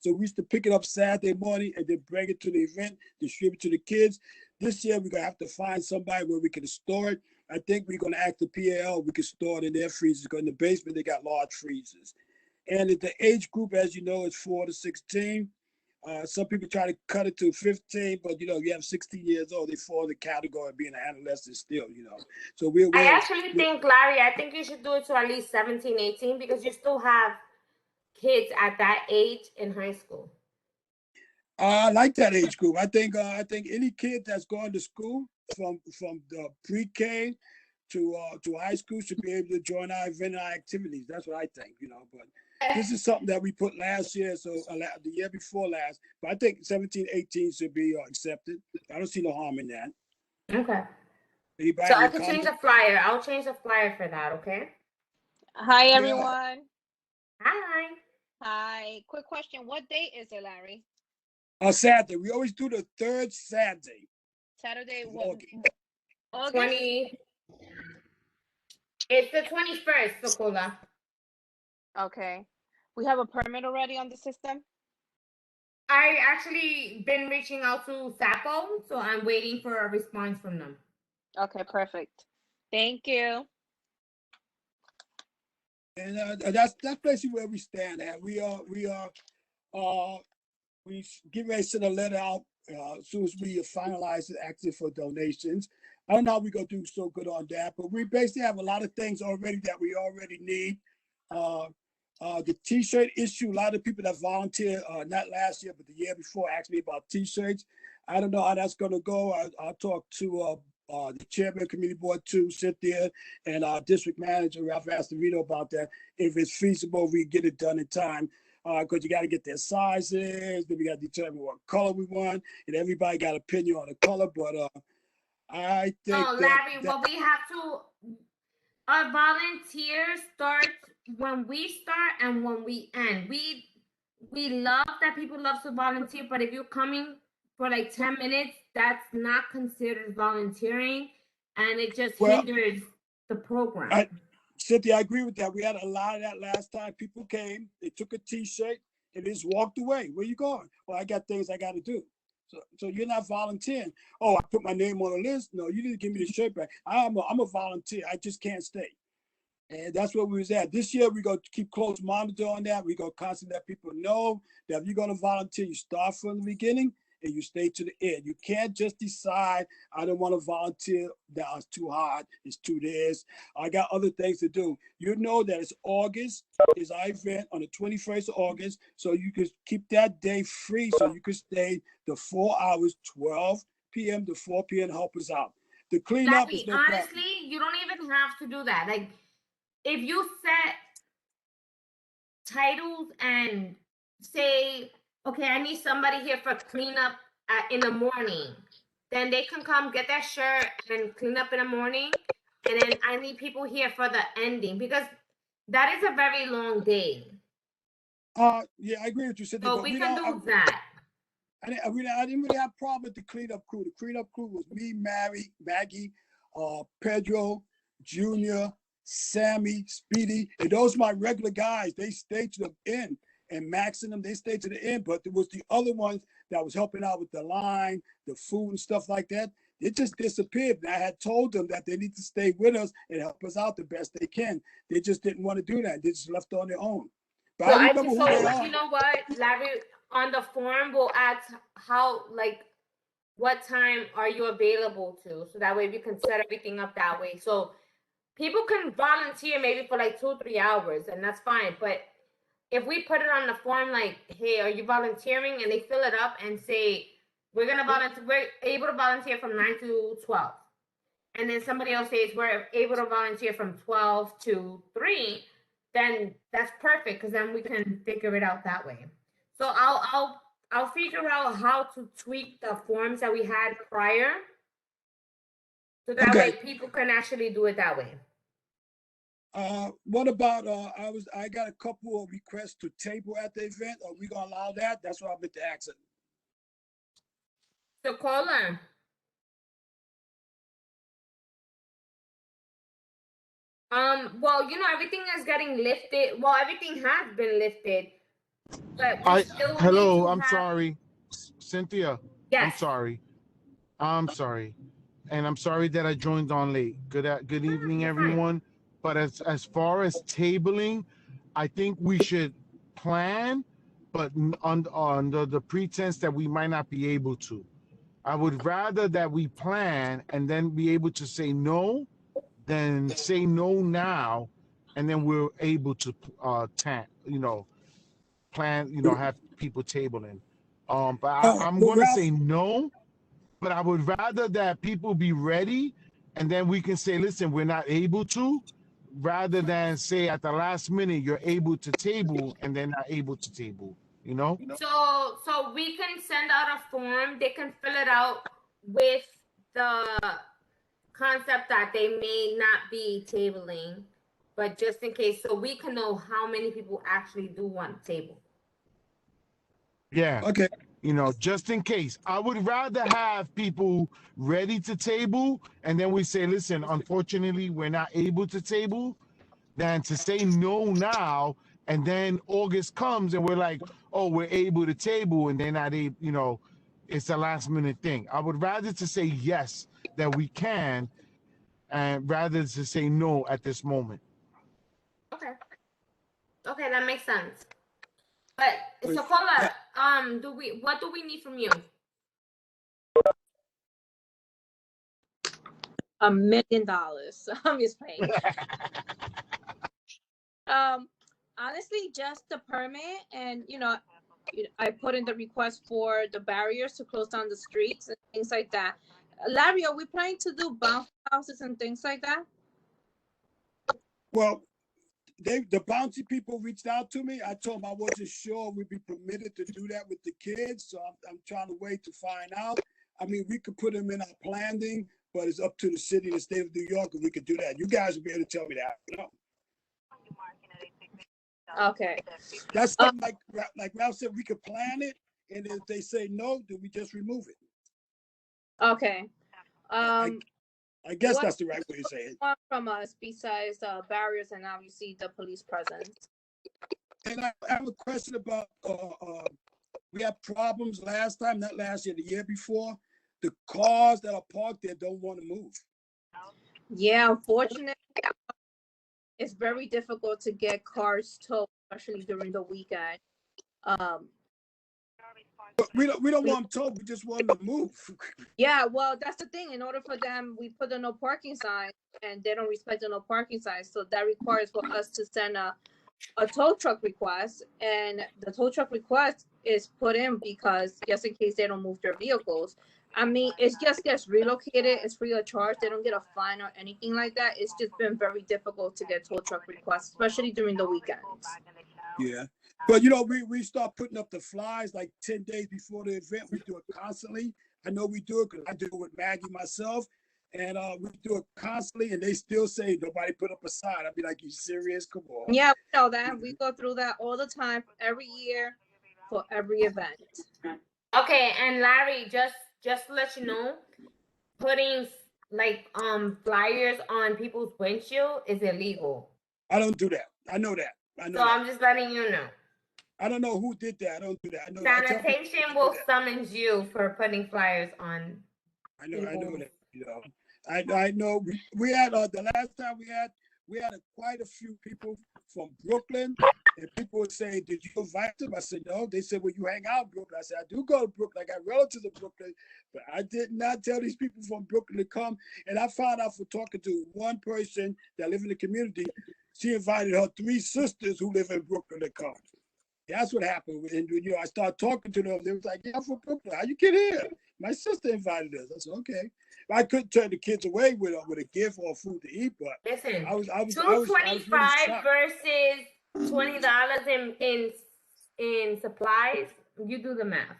So we used to pick it up Saturday morning and then bring it to the event, distribute to the kids. This year we're gonna have to find somebody where we can store it. I think we're gonna ask the PAL we can store it in their freezers because in the basement they got large freezers. And the age group, as you know, is 4 to 16. Some people try to cut it to 15, but you have 16 years old, they fall in the category of being an adolescent still. So I actually think, Larry, I think you should do it to at least 17, 18 because you still have kids at that age in high school. I like that age group. I think any kid that's going to school from the pre-K to high school should be able to join our event and our activities. That's what I think. But this is something that we put last year, so the year before last. But I think 17, 18 should be accepted. I don't see no harm in that. Okay. Anybody so I can change the flyer. I'll change the flyer for that. Okay. Hi everyone. Hi. Hi. Quick question. What date is it, Larry? Saturday. We always do the third Saturday. Saturday. What? August? 20. It's the 21st, Sokola. Okay. We have a permit already on the system? I actually been reaching out to Sapo, so I'm waiting for a response from them. Okay, perfect. Thank you. And that's basically where we stand at. We get ready to send a letter out as soon as we finalize the active for donations. I don't know how we're gonna do so good on that, but we basically have a lot of things already that we already need. The T-shirt issue, a lot of people that volunteer, not last year, but the year before, asked me about T-shirts. I don't know how that's gonna go. I'll talk to the chairman, committee board too, Cynthia, and our district manager, Ralph Astorino, about that. If it's feasible, we get it done in time. Because you got to get their sizes, then we got to determine what color we want, and everybody got opinion on the color. But I think Larry, well, we have to. Our volunteers start when we start and when we end. We love that people love to volunteer, but if you're coming for like 10 minutes, that's not considered volunteering, and it just hinders the program. Cynthia, I agree with that. We had a lot of that last time. People came, they took a T-shirt, and just walked away. Where you going? Well, I got things I got to do. So you're not volunteering. Oh, I put my name on the list. No, you need to give me the shirt back. I'm a volunteer. I just can't stay. And that's where we was at. This year, we're going to keep close monitor on that. We're going to constantly let people know that if you're going to volunteer, you start from the beginning and you stay to the end. You can't just decide, I don't want to volunteer, that it's too hard, it's too this. I got other things to do. You know that it's August, is our event on the 21st of August, so you can keep that day free so you can stay the 4 hours, 12 p.m. to 4 p.m. help us out. The cleanup is no honestly, problem. you don't even have to do that. Like, if you set titles and say, okay, I need somebody here for cleanup in the morning, then they can come get that shirt and clean up in the morning. And then I need people here for the ending because that is a very long day. Yeah, I agree with you, Cynthia. So we can do that. I didn't really have a problem with the cleanup crew. The cleanup crew was me, Maggie, Pedro, Junior, Sammy, Speedy, and those are my regular guys. They stayed to the end. And Max and them, they stayed to the end. But there was the other ones that was helping out with the line, the food and stuff like that. It just disappeared. And I had told them that they need to stay with us and help us out the best they can. They just didn't want to do that. They just left on their own. But I remember who they are. You know what, Larry, on the form, we'll ask what time are you available to? So that way we can set everything up that way. So people can volunteer maybe for like 2-3 hours, and that's fine. But if we put it on the form, like, hey, are you volunteering? And they fill it up and say, we're able to volunteer from 9 to 12. And then somebody else says, we're able to volunteer from 12 to 3. Then that's perfect because then we can figure it out that way. So I'll figure out how to tweak the forms that we had prior, so that way people can actually do it that way. What about I got a couple of requests to table at the event. Are we gonna allow that? That's what I've been asking. So caller. Well, everything is getting lifted. Well, everything has been lifted. But we still need Hello, to I'm have, sorry. Cynthia, I'm yes. sorry. I'm sorry. And I'm sorry that I joined on late. Good evening, You're fine. everyone. But as far as tabling, I think we should plan, but under the pretense that we might not be able to. I would rather that we plan and then be able to say no than say no now, and then we're able to plan, have people tabling. But Oh, I'm but going to say Ralph, no, but I would rather that people be ready, and then we can say, listen, we're not able to, rather than say at the last minute you're able to table and they're not able to table. You know? So we can send out a form. They can fill it out with the concept that they may not be tabling, but just in case, so we can know how many people actually do want to table. Yeah. okay. Just in case. I would rather have people ready to table, and then we say, listen, unfortunately, we're not able to table, than to say no now, and then August comes and we're like, oh, we're able to table, and they're not able, it's a last minute thing. I would rather to say yes, that we can, and rather to say no at this moment. Okay. Okay, that makes sense. But Wait, Sokola, what do we need from you? $1 million. I'm just playing. Honestly, just the permit, and I put in the request for the barriers to close down the streets and things like that. Larry, are we planning to do bounce houses and things like that? well, the bouncy people reached out to me. I told them I wasn't sure we'd be permitted to do that with the kids, so I'm trying to wait to find out. I mean, we could put them in our planning, but it's up to the city and the state of New York if we could do that. You guys will be able to tell me that. No. Okay. That's something like Ralph said, we could plan it, and if they say no, then we just remove it. Okay. I guess what that's the right way to say it. want from us besides barriers and obviously the police presence? And I have a question about, we had problems last time, not last year, the year before. The cars that are parked there don't want to move. Yeah, unfortunately, it's very difficult to get cars towed, especially during the weekend. But we don't want them towed, we just want them to move. Yeah, well, that's the thing. In order for them, we put the no parking sign, and they don't respect the no parking sign. So that requires for us to send a tow truck request, and the tow truck request is put in because just in case they don't move their vehicles. I mean, it just gets relocated. It's free of charge. They don't get a fine or anything like that. It's just been very difficult to get tow truck requests, especially during the weekends. Yeah. But we start putting up the flyers like 10 days before the event. We do it constantly. I know we do it because I do it with Maggie myself. And we do it constantly, and they still say nobody put up a sign. I'd be like, you serious? Come on. Yeah, we know that. We go through that all the time, every year, for every event. Okay, and Larry, just to let you know, putting like flyers on people's windshield is illegal. I don't do that. I know that. So I'm just letting you know. I don't know who did that. I don't do that. I know Sanitation will summons you for putting flyers on. I know that. I know we had the last time we had quite a few people from Brooklyn, and people would say, did you invite them? I said, no. They said, well, you hang out in Brooklyn. I said, I do go to Brooklyn. I got relatives in Brooklyn, but I did not tell these people from Brooklyn to come. And I found out from talking to one person that lived in the community, she invited her 3 sisters who live in Brooklyn to come. That's what happened. And I started talking to them. They was like, yeah, I'm from Brooklyn. How you get here? My sister invited us. I said, okay. I couldn't turn the kids away with a gift or food to eat, but listen, I was $2.25 really versus $20 in supplies. You do the math.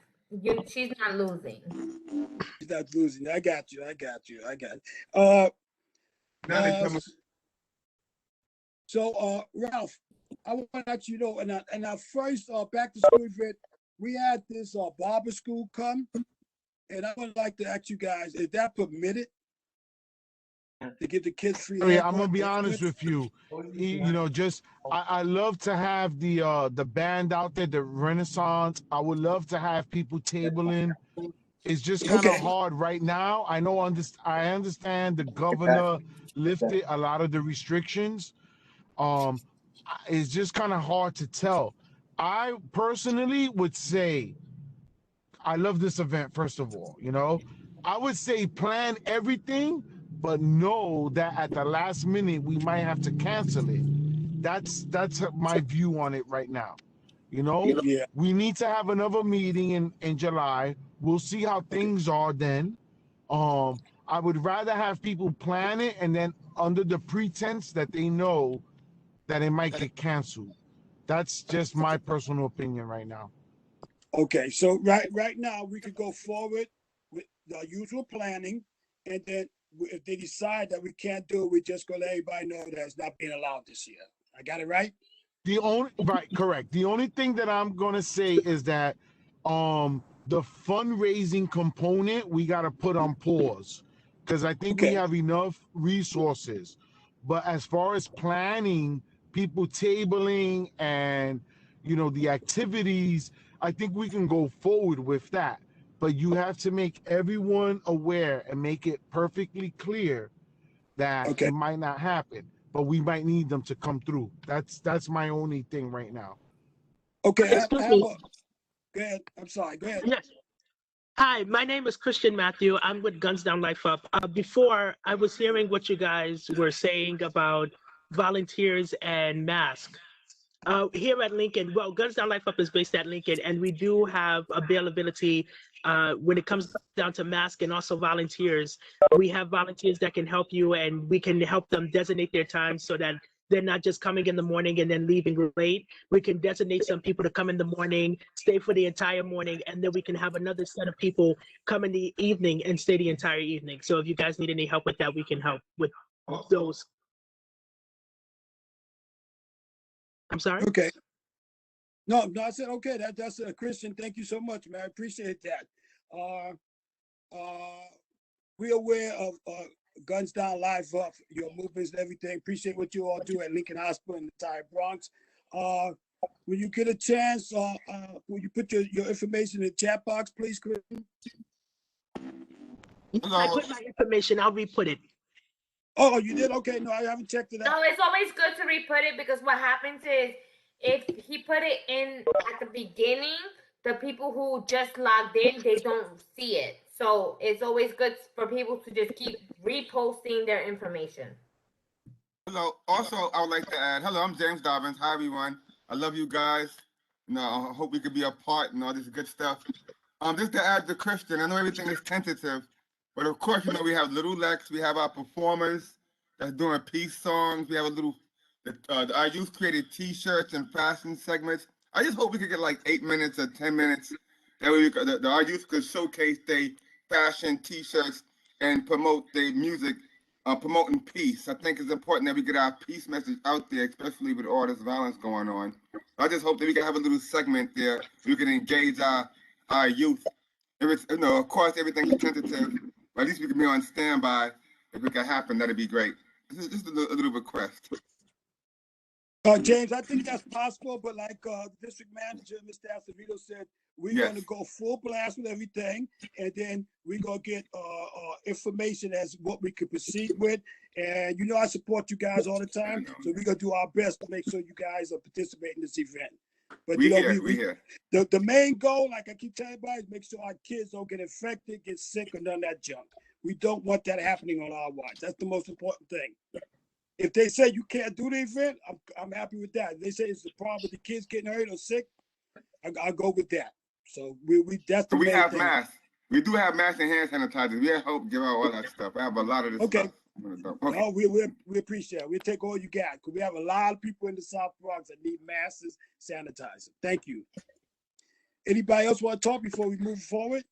She's not losing. She's not losing. I got you. So Ralph, I want to let you know, in our first back to school event, we had this barber school come. And I would like to ask you guys, is that permitted? to give the kids free. I mean, I'm gonna haircut. be That's honest good. with you. You know, just I love to have the band out there, the Renaissance. I would love to have people tabling. It's just kind of Okay. hard right now. I understand the governor lifted a lot of the restrictions. It's just kind of hard to tell. I personally would say I love this event, first of all. You know, I would say plan everything, but know that at the last minute we might have to cancel it. That's my view on it right now. You know, Yeah. we need to have another meeting in July. We'll see how things are then. I would rather have people plan it and then under the pretense that they know that it might get canceled. That's just my personal opinion right now. Okay. So right now we could go forward with the usual planning, and then if they decide that we can't do it, we just go let everybody know that it's not being allowed this year. I got it right? Correct. The only thing that I'm gonna say is that the fundraising component we gotta put on pause because I think we Okay. have enough resources. But as far as planning, people tabling and the activities, I think we can go forward with that. But you have to make everyone aware and make it perfectly clear that Okay. it might not happen, but we might need them to come through. That's my only thing right now. Okay. I Excuse have me. go ahead. I'm sorry. Go ahead. Yes. Hi, my name is Christian Matthew. I'm with Guns Down Life Up. Before, I was hearing what you guys were saying about volunteers and masks. Here at Lincoln, well, Guns Down Life Up is based at Lincoln, and we do have availability when it comes down to masks and also volunteers. We have volunteers that can help you, and we can help them designate their time so that they're not just coming in the morning and then leaving late. We can designate some people to come in the morning, stay for the entire morning, and then we can have another set of people come in the evening and stay the entire evening. So if you guys need any help with that, we can help with those. I'm sorry? Okay. No, I said okay. That's a Christian. Thank you so much, man. I appreciate that. We're aware of Guns Down Live Up, your movements and everything. Appreciate what you all do at Lincoln Hospital in the entire Bronx. When you get a chance, will you put your information in the chat box, please, Christian? I put my information, I'll re-put it. Oh, you did? Okay. No, I haven't checked it out. No, it's always good to re-put it because what happens is if he put it in at the beginning, the people who just logged in, they don't see it. So it's always good for people to just keep reposting their information. Hello. Also, I would like to add, hello, I'm James Dobbins. Hi, everyone. I love you guys. I hope we could be a part and all this good stuff. Just to add to Christian, I know everything is tentative, but of course, we have Little Lex. We have our performers that's doing peace songs. We have our youth created T-shirts and fashion segments. I just hope we could get like 8 minutes or 10 minutes. That way our youth could showcase their fashion T-shirts and promote their music, promoting peace. I think it's important that we get our peace message out there, especially with all this violence going on. I just hope that we can have a little segment there so we can engage our youth. If it's, of course, everything's tentative, but at least we can be on standby. If it can happen, that'd be great. This is just a little request. James, I think that's possible, but like district manager, Mr. Acevedo said, we're going to go full blast with everything, and then we're going to get information as what we could proceed with. And I support you guys all the time, so we're going to do our best to make sure you guys are participating in this event. But we here. The main goal, like I keep telling everybody, is make sure our kids don't get infected, get sick, or none of that junk. We don't want that happening on our watch. That's the most important thing. If they say you can't do the event, I'm happy with that. If they say it's the problem with the kids getting hurt or sick, I'll go with that. So that's the main have thing. masks. We do have masks and hand sanitizers. We hope give out all that stuff. I have a lot of this stuff. Okay. No, we appreciate it. We'll take all you got because we have a lot of people in the South Bronx that need masks, sanitizer. Thank you. Anybody else want to talk before we move forward?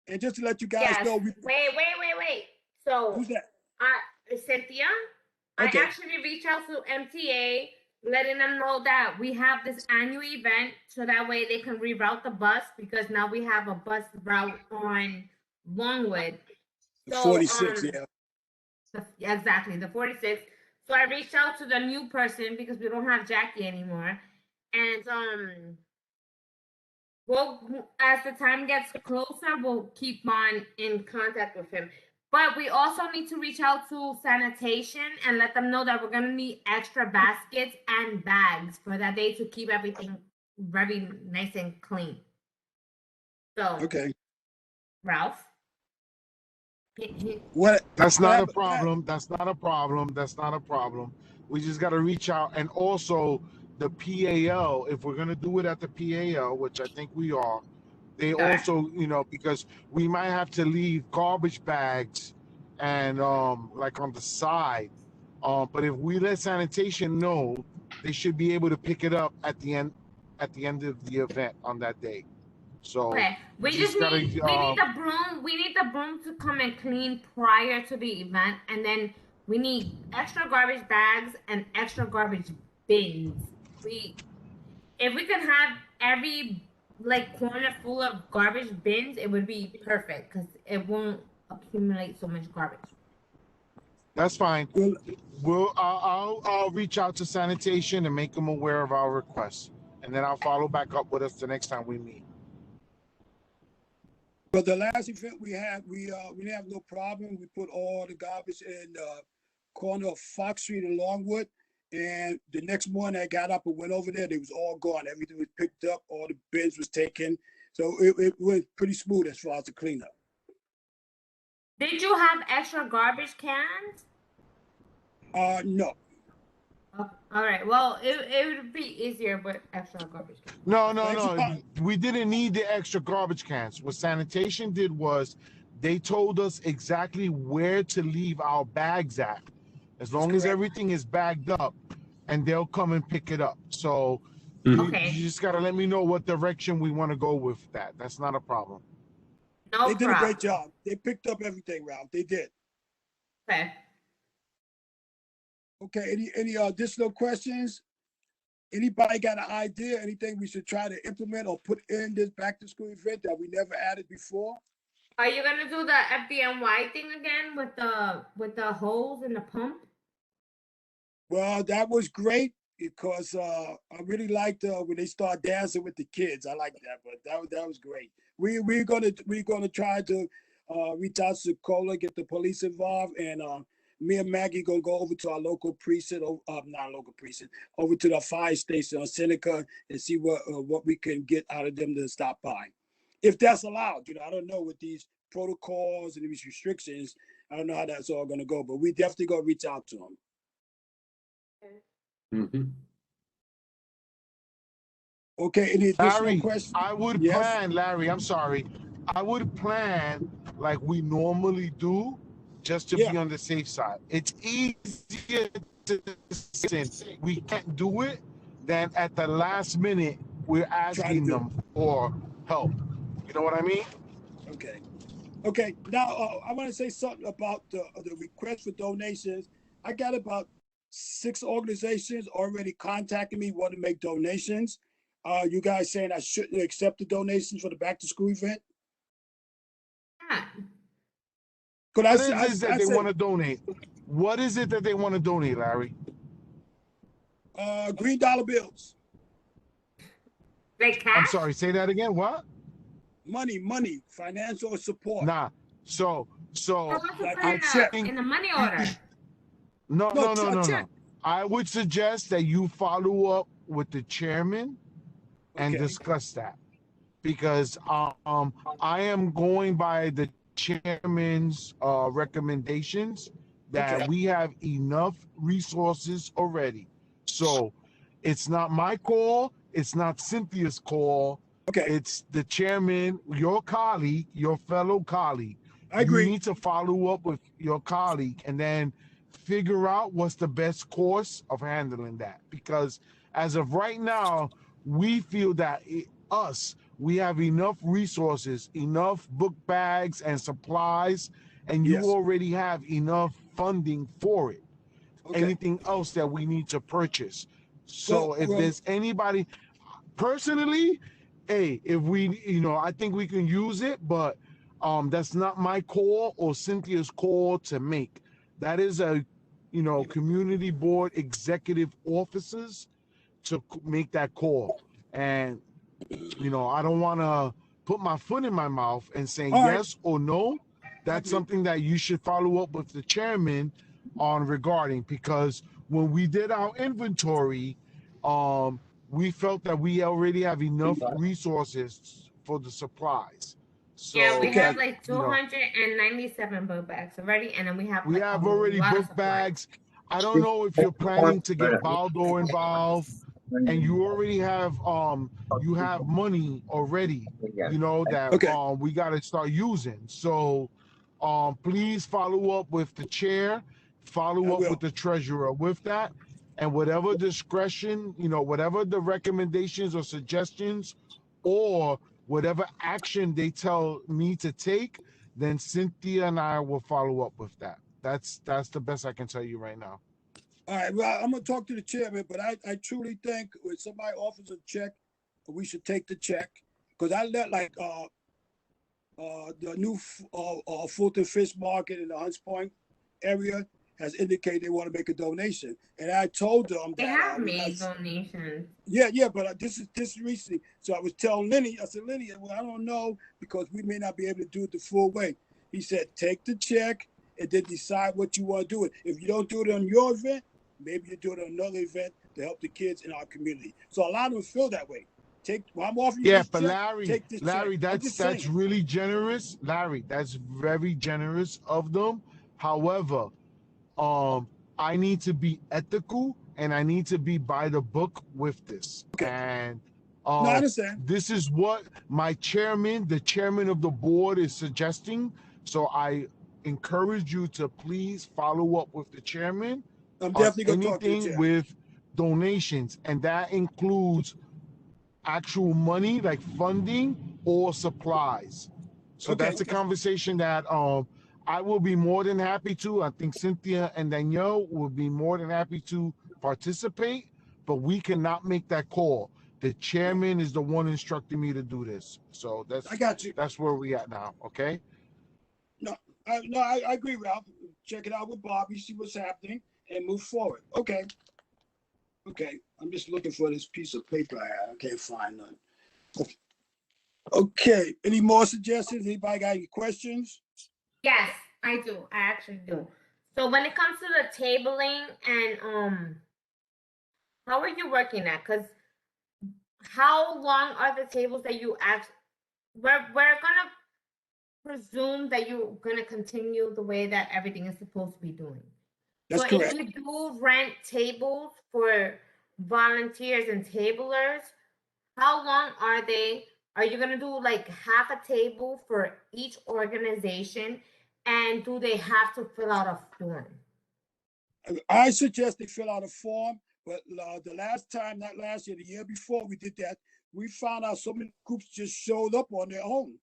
And just to let you guys know, Wait. So who's that? Cynthia, Okay. I actually reached out to MTA, letting them know that we have this annual event, so that way they can reroute the bus because now we have a bus route on Longwood, The So, 46, yeah. Yeah, exactly, the 46. So I reached out to the new person because we don't have Jackie anymore. And we'll, as the time gets closer, we'll keep on in contact with him. But we also need to reach out to sanitation and let them know that we're gonna need extra baskets and bags for that day to keep everything very nice and clean. So, Okay. Ralph. What? That's what not a happened- problem. That's not a problem. That's not a problem. We just got to reach out. And also the PAL, if we're going to do it at the PAL, which I think we are, they Sure. also, because we might have to leave garbage bags and like on the side. But if we let sanitation know, they should be able to pick it up at the end of the event on that day. So Okay, we just gotta, need we need the broom. We need the broom to come and clean prior to the event, and then we need extra garbage bags and extra garbage bins. If we can have every like corner full of garbage bins, it would be perfect because it won't accumulate so much garbage. That's fine. Well, I'll reach out to sanitation and make them aware of our request, and then I'll follow back up with us the next time we meet. but the last event we had, we didn't have no problem. We put all the garbage in the corner of Fox Street and Longwood. And the next morning I got up and went over there. They was all gone. Everything was picked up. All the bins was taken. So it was pretty smooth as far as the cleanup. Did you have extra garbage cans? No. Oh, all right. Well, it would be easier with extra garbage cans. No. We didn't need the extra garbage cans. What sanitation did was they told us exactly where to leave our bags at. As long as correct. everything is bagged up, and they'll come and pick it up. So Okay. you just got to let me know what direction we want to go with that. That's not a problem. No They did a problem. great job. They picked up everything, Ralph. They did. Okay. Okay, any additional questions? Anybody got an idea, anything we should try to implement or put in this back to school event that we never added before? Are you gonna do the FDNY thing again with the hose and the pump? Well, that was great because I really liked when they start dancing with the kids. I like that, but that was great. We're gonna try to reach out to Cola, get the police involved, and me and Maggie gonna go over to our local precinct, not local precinct, over to the fire station on Seneca and see what we can get out of them to stop by, if that's allowed. I don't know with these protocols and these restrictions. I don't know how that's all gonna go, but we definitely gonna reach out to them. Okay, any additional Larry, questions? I would Yes? plan, Larry, I'm sorry. I would plan like we normally do, just to Yeah. be on the safe side. It's easier to since we can't do it than at the last minute we're asking do it. them for help. You know what I mean? Okay. Now I want to say something about the request for donations. I got about 6 organizations already contacting me, want to make donations. You guys saying I shouldn't accept the donations for the back to school event? Yeah. Could What is it that they said, want to donate? What is it that they want to donate, Larry? green dollar bills, Like cash? I'm sorry, say that again. What? money, financial support. Nah. So Or what's it like put in a check. in the money order? No, check. I would suggest that you follow up with the chairman and Okay. discuss that, because I am going by the chairman's recommendations that Okay. we have enough resources already. So it's not my call, it's not Cynthia's call, Okay, it's the chairman, your colleague, your fellow colleague. I agree. You need to follow up with your colleague and then figure out what's the best course of handling that. Because as of right now, we feel that we have enough resources, enough book bags and supplies, and you Yes. already have enough funding for it. Okay. Anything else that we need to purchase. So if Well, there's anybody, personally, hey, if we, I think we can use it, but That's not my call or Cynthia's call to make. That is a, community board executive officers to make that call. And, I don't want to put my foot in my mouth and say All right. yes or no. That's agree. something that you should follow up with the chairman on regarding, because when we did our inventory, we felt that we already have enough resources for the supplies. So Yeah, we Okay. have like 297 book bags already, and then we have we like have a already lot of book supplies. bags. I don't know if you're planning to get Baldo involved, and you already have you have money already, that Okay. we got to start using. So please follow up with the chair, I follow up will. with the treasurer with that, and whatever discretion, whatever the recommendations or suggestions or whatever action they tell me to take, then Cynthia and I will follow up with that. That's the best I can tell you right now. All right, well, I'm gonna talk to the chairman, but I truly think when somebody offers a check, we should take the check. Cause I let like, the new, Fulton Fish Market in the Hunts Point area has indicated they want to make a donation. And I told them They that, have made donations. yeah, but this is recently. So I was telling Lenny, I said, Lenny, well, I don't know because we may not be able to do it the full way. He said, take the check and then decide what you want to do it. If you don't do it on your event, maybe you do it on another event to help the kids in our community. So a lot of them feel that way. I'm offering you Yeah, this but check, Larry, take this check. I'm that's just that's saying. really generous. Larry, that's very generous of them. However, I need to be ethical and I need to be by the book with this. Okay. And No, I understand. this is what my chairman, the chairman of the board, is suggesting. So I encourage you to please follow up with the chairman I'm on definitely gonna talk to the anything chairman. with donations, and that includes actual money like funding or supplies. So Okay. that's a conversation that I will be more than happy to. I think Cynthia and Danielle will be more than happy to participate, but we cannot make that call. The chairman is the one instructing me to do this. So I got you. that's where we at now. Okay. No, I agree, Ralph. Check it out with Bobby, see what's happening, and move forward. Okay. Okay. I'm just looking for this piece of paper I had. I can't find none. Okay. Any more suggestions? Anybody got any questions? Yes, I do. I actually do. So when it comes to the tabling and how are you working at? Because how long are the tables that you act? We're gonna presume that you're gonna continue the way that everything is supposed to be doing. That's So correct. if you do rent tables for volunteers and tablers, how long are they? Are you gonna do like half a table for each organization? And do they have to fill out a form? I suggest they fill out a form, but the last time, not last year, the year before we did that, we found out so many groups just showed up on their own.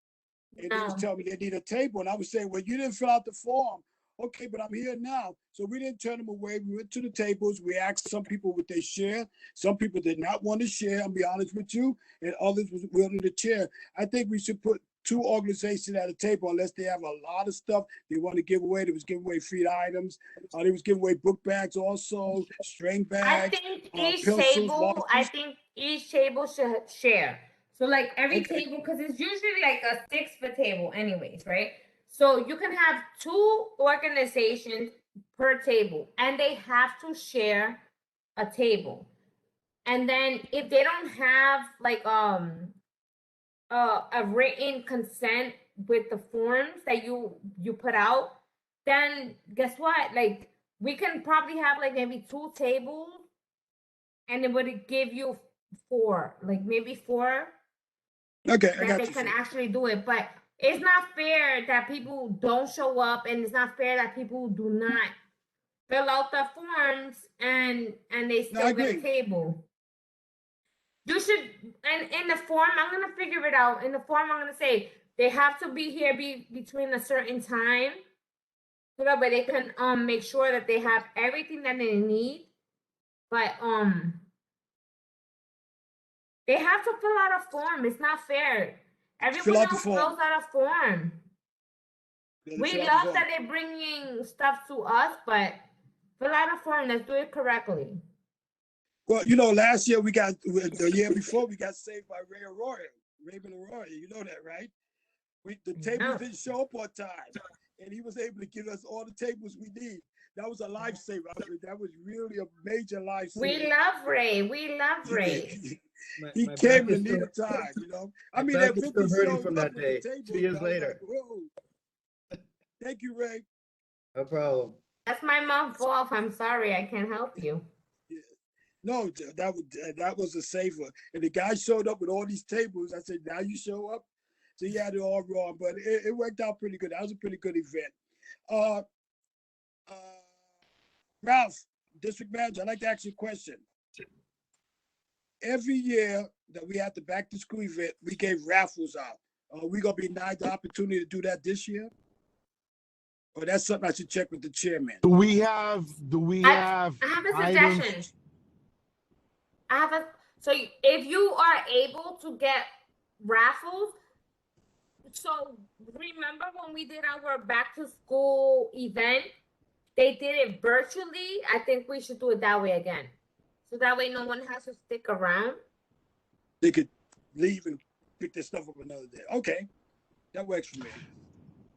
And they was No. telling me they need a table. And I was saying, well, you didn't fill out the form. Okay, but I'm here now. So we didn't turn them away. We went to the tables. We asked some people would they share. Some people did not want to share, I'll be honest with you. And others was willing to share. I think we should put 2 organizations at a table unless they have a lot of stuff they want to give away. They was giving away free items. They was giving away book bags also, string I bags, think each pencils, table, I markers. think each table should share. So like every Okay. table, because it's usually like a 6-foot table anyways, right? So you can have 2 organizations per table and they have to share a table. And then if they don't have like a written consent with the forms that you put out, then guess what? Like we can probably have like maybe 2 tables and it would give you 4, like maybe 4 Okay, I that got they you. can Sid. actually do it. But it's not fair that people don't show up, and it's not fair that people do not fill out the forms and they No, I still get a agree. table. You should, and in the form, I'm gonna figure it out. In the form, I'm gonna say they have to be here between a certain time, so that way they can make sure that they have everything that they need. But they have to fill out a form. It's not fair. Fill Everyone out the else form. fills out a form. Then We it's love fun. that they're bringing stuff to us, but fill out a form. Let's do it correctly. Well, you know, last year the year before we got saved by Ray Arroyo, Raymond Arroyo. You know that, right? The tables No. didn't show up on time, and he was able to give us all the tables we need. That was a lifesaver. I mean, that was really a major lifesaver. We love Ray. We love Ray. He My came back in is the still- need of time, you know. I my mean, back that is 50 still hurting showed from up that with the day, table. 2 years I was later. like, whoa. Thank you, Ray. No problem. That's my mom's fault. I'm sorry. I can't help you. Yeah. No, that was a saver. And the guy showed up with all these tables. I said, now you show up. So he had it all wrong, but it worked out pretty good. That was a pretty good event. Ralph, district manager, I'd like to ask you a question. Every year that we had the back to school event, we gave raffles out. Are we gonna be denied the opportunity to do that this year? Or that's something I should check with the chairman? Do we have I have a items? suggestion. So if you are able to get raffles, so remember when we did our back to school event, they did it virtually. I think we should do it that way again. So that way no one has to stick around. They could leave and pick their stuff up another day. Okay, that works for me.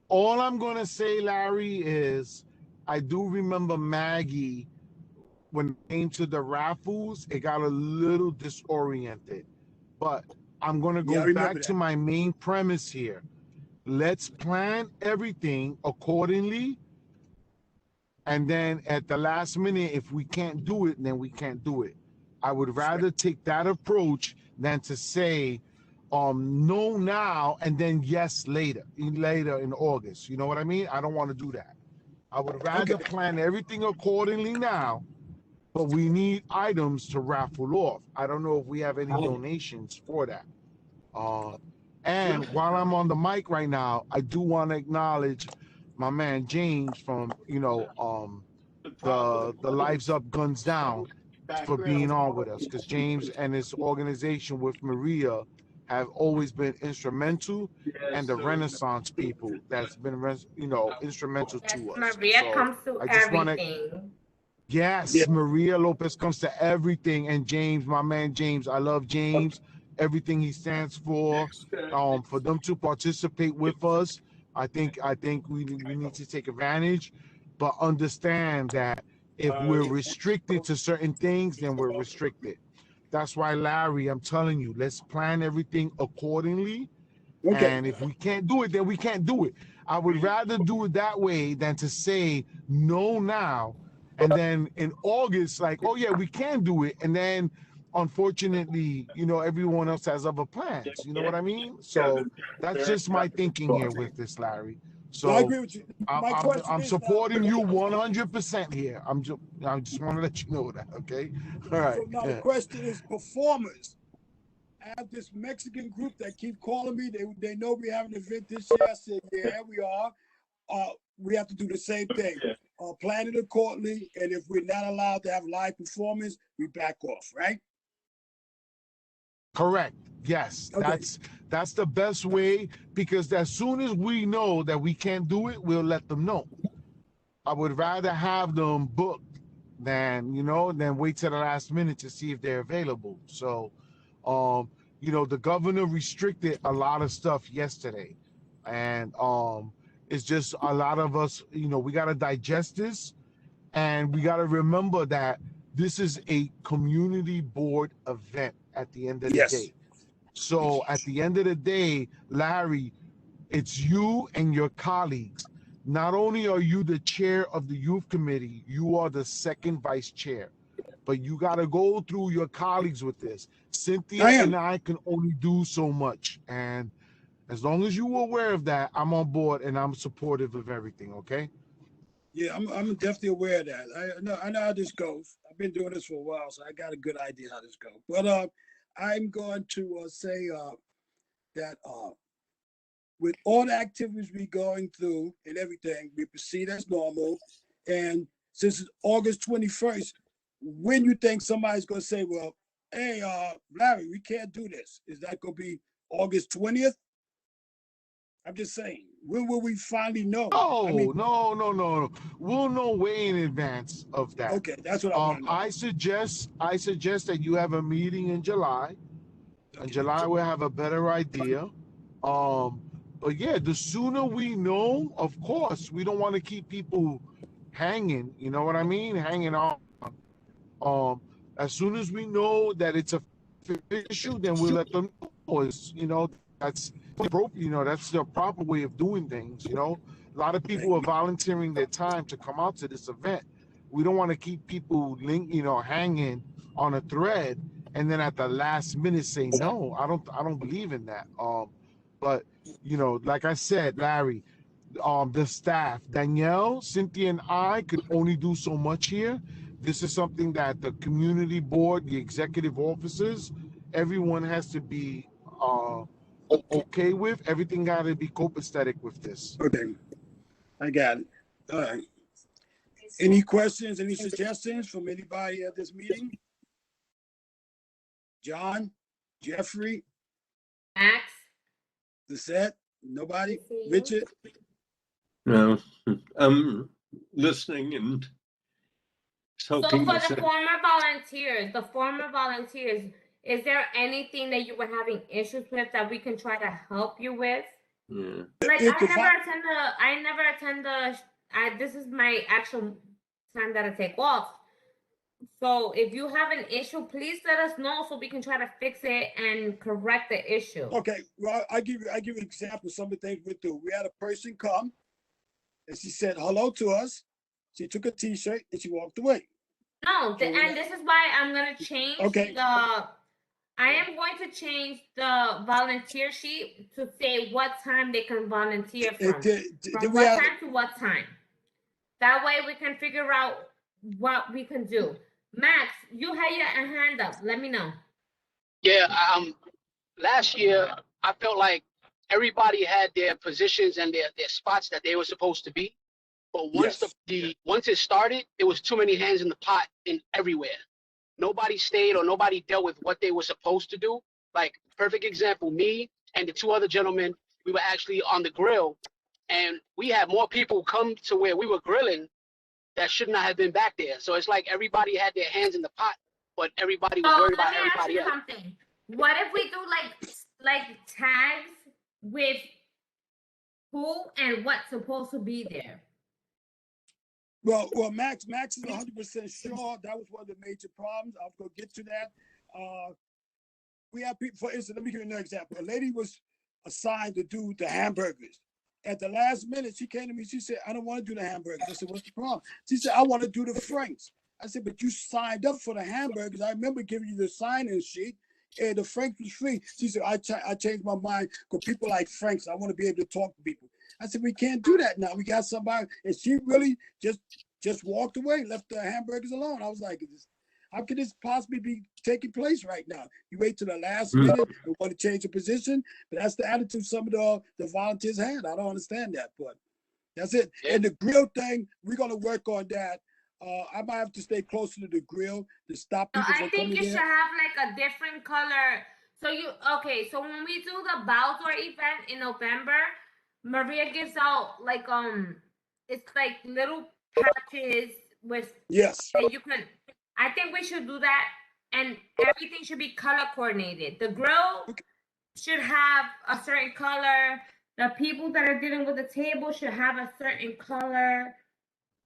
All I'm gonna say, Larry, is I do remember Maggie when it came to the raffles, it got a little disoriented. But I'm gonna Yeah, I go remember back to that. my main premise here. Let's plan everything accordingly. And then at the last minute, if we can't do it, then we can't do it. I would rather take that approach than to say, no now and then yes later in August. You know what I mean? I don't want to do that. I would rather Okay. plan everything accordingly now, but we need items to raffle off. I don't know if we have any donations for that. And while I'm on the mic right now, I do want to acknowledge my man James from the Lives Up Guns Down for being on with us, because James and his organization with Maria have always been instrumental, and the Renaissance people that's been instrumental Yes, to us. Maria So comes to I just want to everything. Yes, Yeah. Maria Lopez comes to everything, and James, my man James, I love James. Everything he stands for them to participate with us, I think we need to take advantage, but understand that if we're restricted to certain things, then we're restricted. That's why, Larry, I'm telling you, let's plan everything accordingly. Okay. And if we can't do it, then we can't do it. I would rather do it that way than to say no now. And then in August, like, oh yeah, we can do it. And then unfortunately, everyone else has other plans. You know what I mean? So that's just my thinking here with this, Larry. So I So agree with you. My question I'm is supporting now, you 100% here. I just want to let you know that, okay? All right. So now the question is performers. I have this Mexican group that keep calling me. They know we have an event this year. I said, yeah, we are. We have to do the same thing. Plan it accordingly, and if we're not allowed to have live performance, we back off, right? Correct. Yes, Okay. that's the best way, because as soon as we know that we can't do it, we'll let them know. I would rather have them booked than wait till the last minute to see if they're available. So, the governor restricted a lot of stuff yesterday, and it's just a lot of us. We got to digest this, and we got to remember that this is a community board event at the end of the Yes. day. So at the end of the day, Larry, it's you and your colleagues. Not only are you the chair of the youth committee, you are the second vice chair. But you got to go through your colleagues with this. Cynthia and I can only do so much. And as long as you're aware of that, I'm on board and I'm supportive of everything, okay? Yeah, I'm definitely aware of that. I know how this goes. I've been doing this for a while, so I got a good idea how this goes. But I'm going to say that with all the activities we're going through and everything, we proceed as normal. And since it's August 21st, when you think somebody's going to say, well, hey, Larry, we can't do this. Is that going to be August 20th? I'm just saying. When will we finally know? No, I mean, no. We'll know way in advance of that. okay, that's what I want to know. I suggest that you have a meeting in July. In July, we'll have a better idea. But yeah, the sooner we know, of course, we don't want to keep people hanging. You know what I mean? Hanging on. As soon as we know that it's a issue, then we'll let them know. That's appropriate. That's the proper way of doing things. A lot of people are volunteering their time to come out to this event. We don't want to keep people hanging on a thread and then at the last minute say no. I don't believe in that. But like I said, Larry, the staff, Danielle, Cynthia, and I could only do so much here. This is something that the community board, the executive officers, everyone has to be okay with. Everything got to be copacetic with this. Okay, I got it. All right. Any questions, any suggestions from anybody at this meeting? John, Jeffrey, Max? Lisette, nobody? I see you. Richard? No, I'm listening and So soaking for this the in. former volunteers, is there anything that you were having issues with that we can try to help you with? Yeah. Like If the I never attend this is my actual time that I take off. So if you have an issue, please let us know so we can try to fix it and correct the issue. Okay, well, I give you an example of some of the things we do. We had a person come and she said hello to us. She took a t-shirt and she walked away. No, So and this is why I'm gonna change Okay. I am going to change the volunteer sheet to say what time they can volunteer from. Did From we what have, time to what time? That way we can figure out what we can do. Max, you had your hand up. Let me know. Yeah, last year I felt like everybody had their positions and their spots that they were supposed to be. But once Yes. once it started, it was too many hands in the pot in everywhere. Nobody stayed or nobody dealt with what they were supposed to do. Like, perfect example, me and the two other gentlemen, we were actually on the grill, and we had more people come to where we were grilling that should not have been back there. So it's like everybody had their hands in the pot, but everybody was So worried let about me ask everybody you else. something. What if we do like tags with who and what's supposed to be there? well, Max is 100% sure that was one of the major problems. I'll go get to that. We have people, for instance, let me give you another example. A lady was assigned to do the hamburgers. At the last minute, she came to me, she said, I don't want to do the hamburgers. I said, what's the problem? She said, I want to do the franks. I said, but you signed up for the hamburgers. I remember giving you the sign-in sheet, and the franks was free. She said, I changed my mind because people like franks. I want to be able to talk to people. I said, we can't do that now. We got somebody, and she really just walked away, left the hamburgers alone. I was like, how could this possibly be taking place right now? You wait till the last minute and want to change the position, but that's the attitude some of the volunteers had. I don't understand that, but that's it. Yeah. And the grill thing, we're gonna work on that. I might have to stay closer to the grill to stop So people I from think coming you should there. have like a different color. So when we do the Baldor event in November, Maria gives out like it's like little patches with Yes. that you can. I think we should do that, and everything should be color coordinated. The grill should have a certain color. The people that are dealing with the table should have a certain color,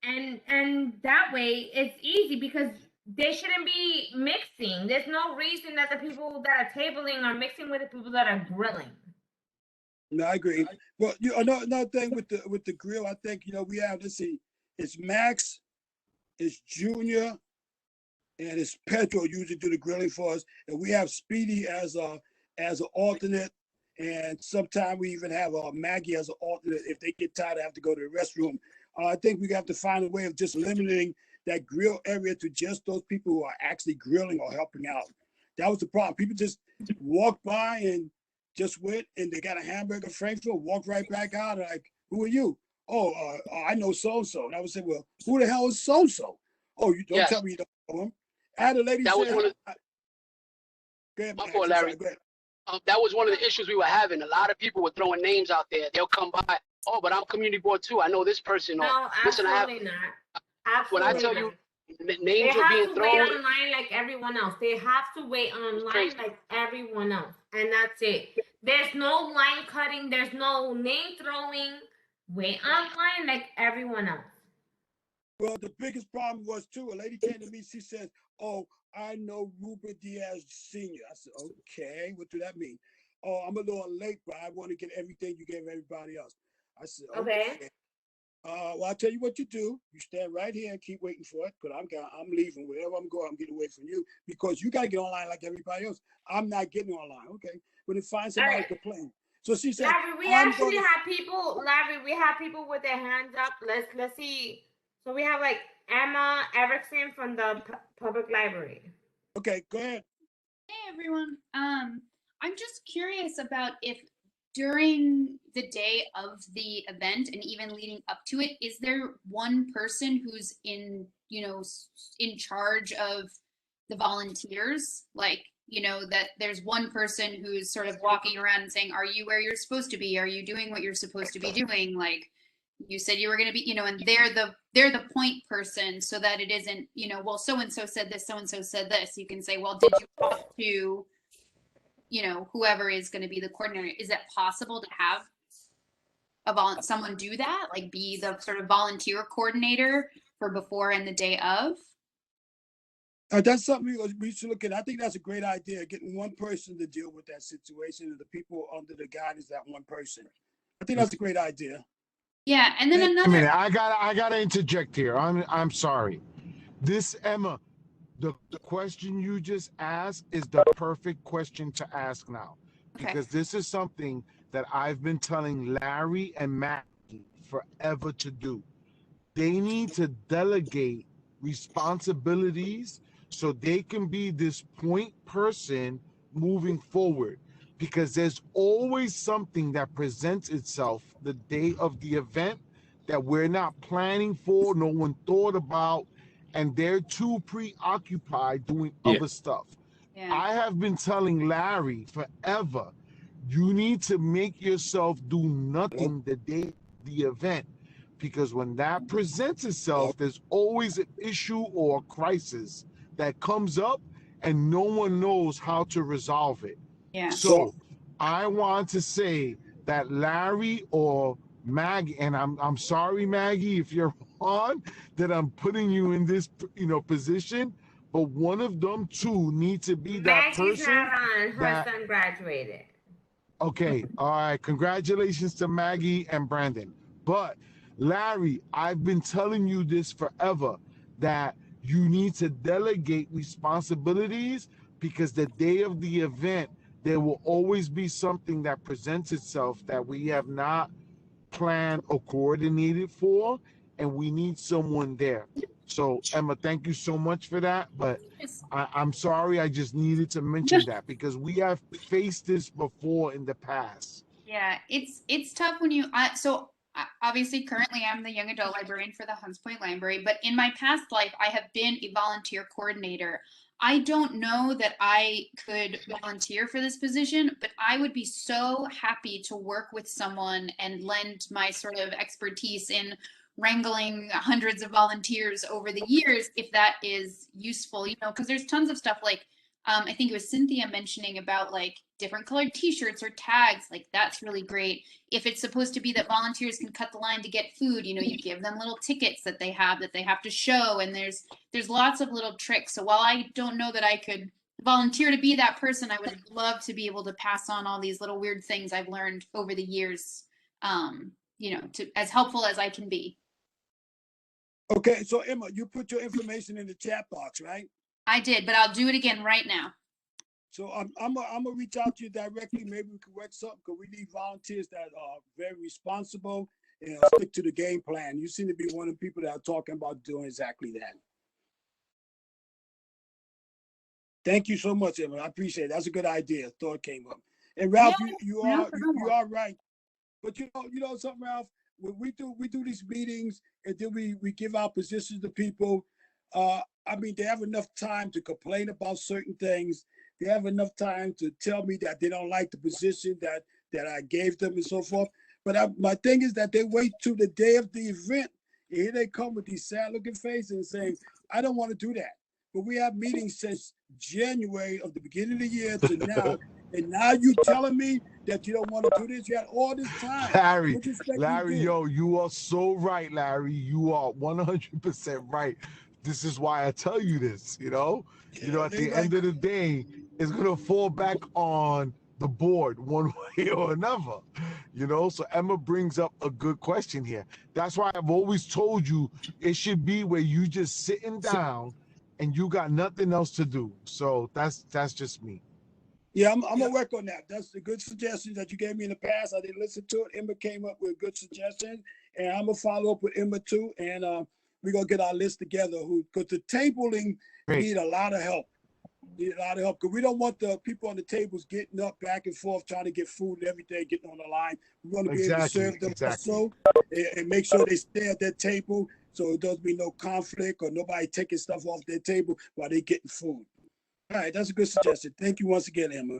and that way it's easy because they shouldn't be mixing. There's no reason that the people that are tabling are mixing with the people that are grilling. No, I agree. Well, another thing with the grill, I think we have. Let's see, it's Max, it's Junior, and it's Pedro usually do the grilling for us, and we have Speedy as an alternate, and sometimes we even have Maggie as an alternate if they get tired and have to go to the restroom. I think we have to find a way of just limiting that grill area to just those people who are actually grilling or helping out. That was the problem. People just walked by and just went, and they got a hamburger Frankfurt, walked right back out, like, who are you? Oh, I know so-and-so. And I would say, well, who the hell is so-and-so? Oh, you don't Yes. tell me you don't know him. I had a lady That was say, one of- go ahead, My Max, fault, I'm sorry, Larry. go ahead. That was one of the issues we were having. A lot of people were throwing names out there. They'll come by. oh, but I'm community board too. I know this person. Or No, listen, absolutely not. when I tell Absolutely you not. They names are being have to wait thrown, online like everyone else. They have to wait online crazy. like everyone else. And that's it. There's no line cutting. There's no name throwing. Wait online like everyone else. Well, the biggest problem was too, a lady came to me, she says, oh, I know Ruben Diaz Sr. I said, okay, what do that mean? Oh, I'm a little late, but I want to get everything you gave everybody else. I said, okay. Well, I'll tell you what you do. You stand right here and keep waiting for it, because I'm leaving. Wherever I'm going, I'm getting away from you, because you got to get online like everybody else. I'm not getting online, okay? But if find somebody to complain. So she said, Larry, we actually have people, Larry, we have people with their hands up. Let's see. So we have like Emma Erickson from the public library. Okay, go ahead. Hey everyone. I'm just curious about if during the day of the event and even leading up to it, is there one person who's in charge of the volunteers? Like, that there's one person who's sort of walking around and saying, are you where you're supposed to be? Are you doing what you're supposed to be doing? Like, you said you were going to be, and they're the point person, so that it isn't, well, so-and-so said this, so-and-so said this. You can say, well, did you talk to, whoever is going to be the coordinator? Is it possible to have someone do that? Like be the sort of volunteer coordinator for before and the day of? That's something we should look at. I think that's a great idea, getting one person to deal with that situation and the people under the guidance of that one person. I think that's a great idea. Yeah, and then Wait a minute, I gotta interject here. I'm sorry. This, Emma, the question you just asked is the perfect question to ask now, because this is something that I've been telling Larry and Maggie forever to do. They need to delegate responsibilities so they can be this point person moving forward, because there's always something that presents itself the day of the event that we're not planning for, no one thought about, and they're too preoccupied doing other stuff. Yeah. I have been telling Larry forever, you need to make yourself do nothing the day of the event, because when that presents itself, there's always an issue or a crisis that comes up and no one knows how to resolve it. Yeah. So I want to say that Larry or Maggie, and I'm sorry, Maggie, if you're on, that I'm putting you in this position, but one of them two need to be that Maggie's person. not on. Her son graduated. Okay, all right. Congratulations to Maggie and Brandon. But Larry, I've been telling you this forever, that you need to delegate responsibilities, because the day of the event, there will always be something that presents itself that we have not planned or coordinated for, and we need someone there. So Emma, thank you so much for that. But I'm sorry, I just needed to mention that, because we have faced this before in the past. Yeah, it's tough when obviously currently I'm the young adult librarian for the Hunts Point Library, but in my past life, I have been a volunteer coordinator. I don't know that I could volunteer for this position, but I would be so happy to work with someone and lend my sort of expertise in wrangling hundreds of volunteers over the years, if that is useful, because there's tons of stuff like, I think it was Cynthia mentioning about like different colored t-shirts or tags, like that's really great. If it's supposed to be that volunteers can cut the line to get food, you give them little tickets that they have to show, and there's lots of little tricks. So while I don't know that I could volunteer to be that person, I would love to be able to pass on all these little weird things I've learned over the years, to as helpful as I can be. Okay, so Emma, you put your information in the chat box, right? I did, but I'll do it again right now. So I'm gonna reach out to you directly. Maybe we can work something, because we need volunteers that are very responsible and stick to the game plan. You seem to be one of the people that are talking about doing exactly that. Thank you so much, Emma. I appreciate it. That's a good idea. Thought came up. And Ralph, you are right. But you know something, Ralph? When we do these meetings and then we give our positions to people, I mean, they have enough time to complain about certain things. They have enough time to tell me that they don't like the position that I gave them and so forth. But my thing is that they wait till the day of the event. And here they come with these sad looking faces and saying, I don't want to do that. But we have meetings since January of the beginning of the year to now. And now you telling me that you don't want to do this? You had all this time. Larry, What you expect me to Larry, do? yo, you are so right, Larry. You are 100% right. This is why I tell you this, you know? At they the like- end of the day, it's going to fall back on the board one way or another, So Emma brings up a good question here. That's why I've always told you it should be where you just sitting down and you got nothing else to do. So that's just me. Yeah, I'm gonna work on that. That's the good suggestions that you gave me in the past. I didn't listen to it. Emma came up with good suggestions, and I'm gonna follow up with Emma too. And we're gonna get our list together. Because the tabling need a lot of help. Because we don't want the people on the tables getting up back and forth trying to get food and everything, getting on the line. We want to be able to serve them also and make sure they stay at their table so there'll be no conflict or nobody taking stuff off their table while they're getting food. All right, that's a good suggestion. Thank you once again, Emma.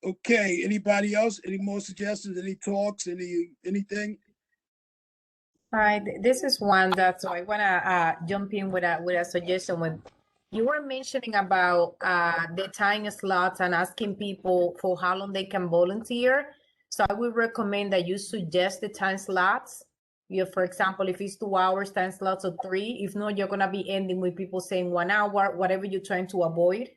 Okay, anybody else? Any more suggestions? Any talks? Anything? Hi, this is Wanda. So I wanna jump in with a suggestion. When you were mentioning about the time slots and asking people for how long they can volunteer, so I would recommend that you suggest the time slots. For example, if it's 2 hours, time slots of 3. If not, you're gonna be ending with people saying 1 hour, whatever you're trying to avoid.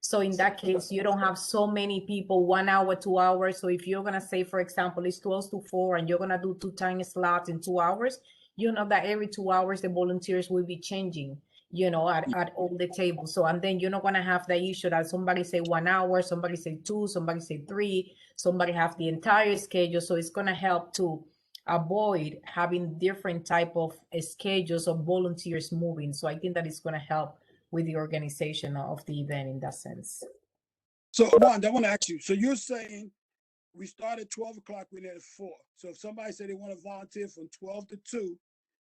So in that case, you don't have so many people, 1 hour, 2 hours. So if you're gonna say, for example, it's 12 to 4 and you're gonna do 2 time slots in 2 hours, you know that every 2 hours, the volunteers will be changing, at all the tables. So, and then you're not gonna have the issue that somebody say 1 hour, somebody say 2, somebody say 3, somebody have the entire schedule. So it's gonna help to avoid having different type of schedules of volunteers moving. So I think that it's gonna help with the organization of the event in that sense. So Wanda, I want to ask you, so you're saying we start at 12 o'clock, we're there at 4. So if somebody said they want to volunteer from 12 to 2,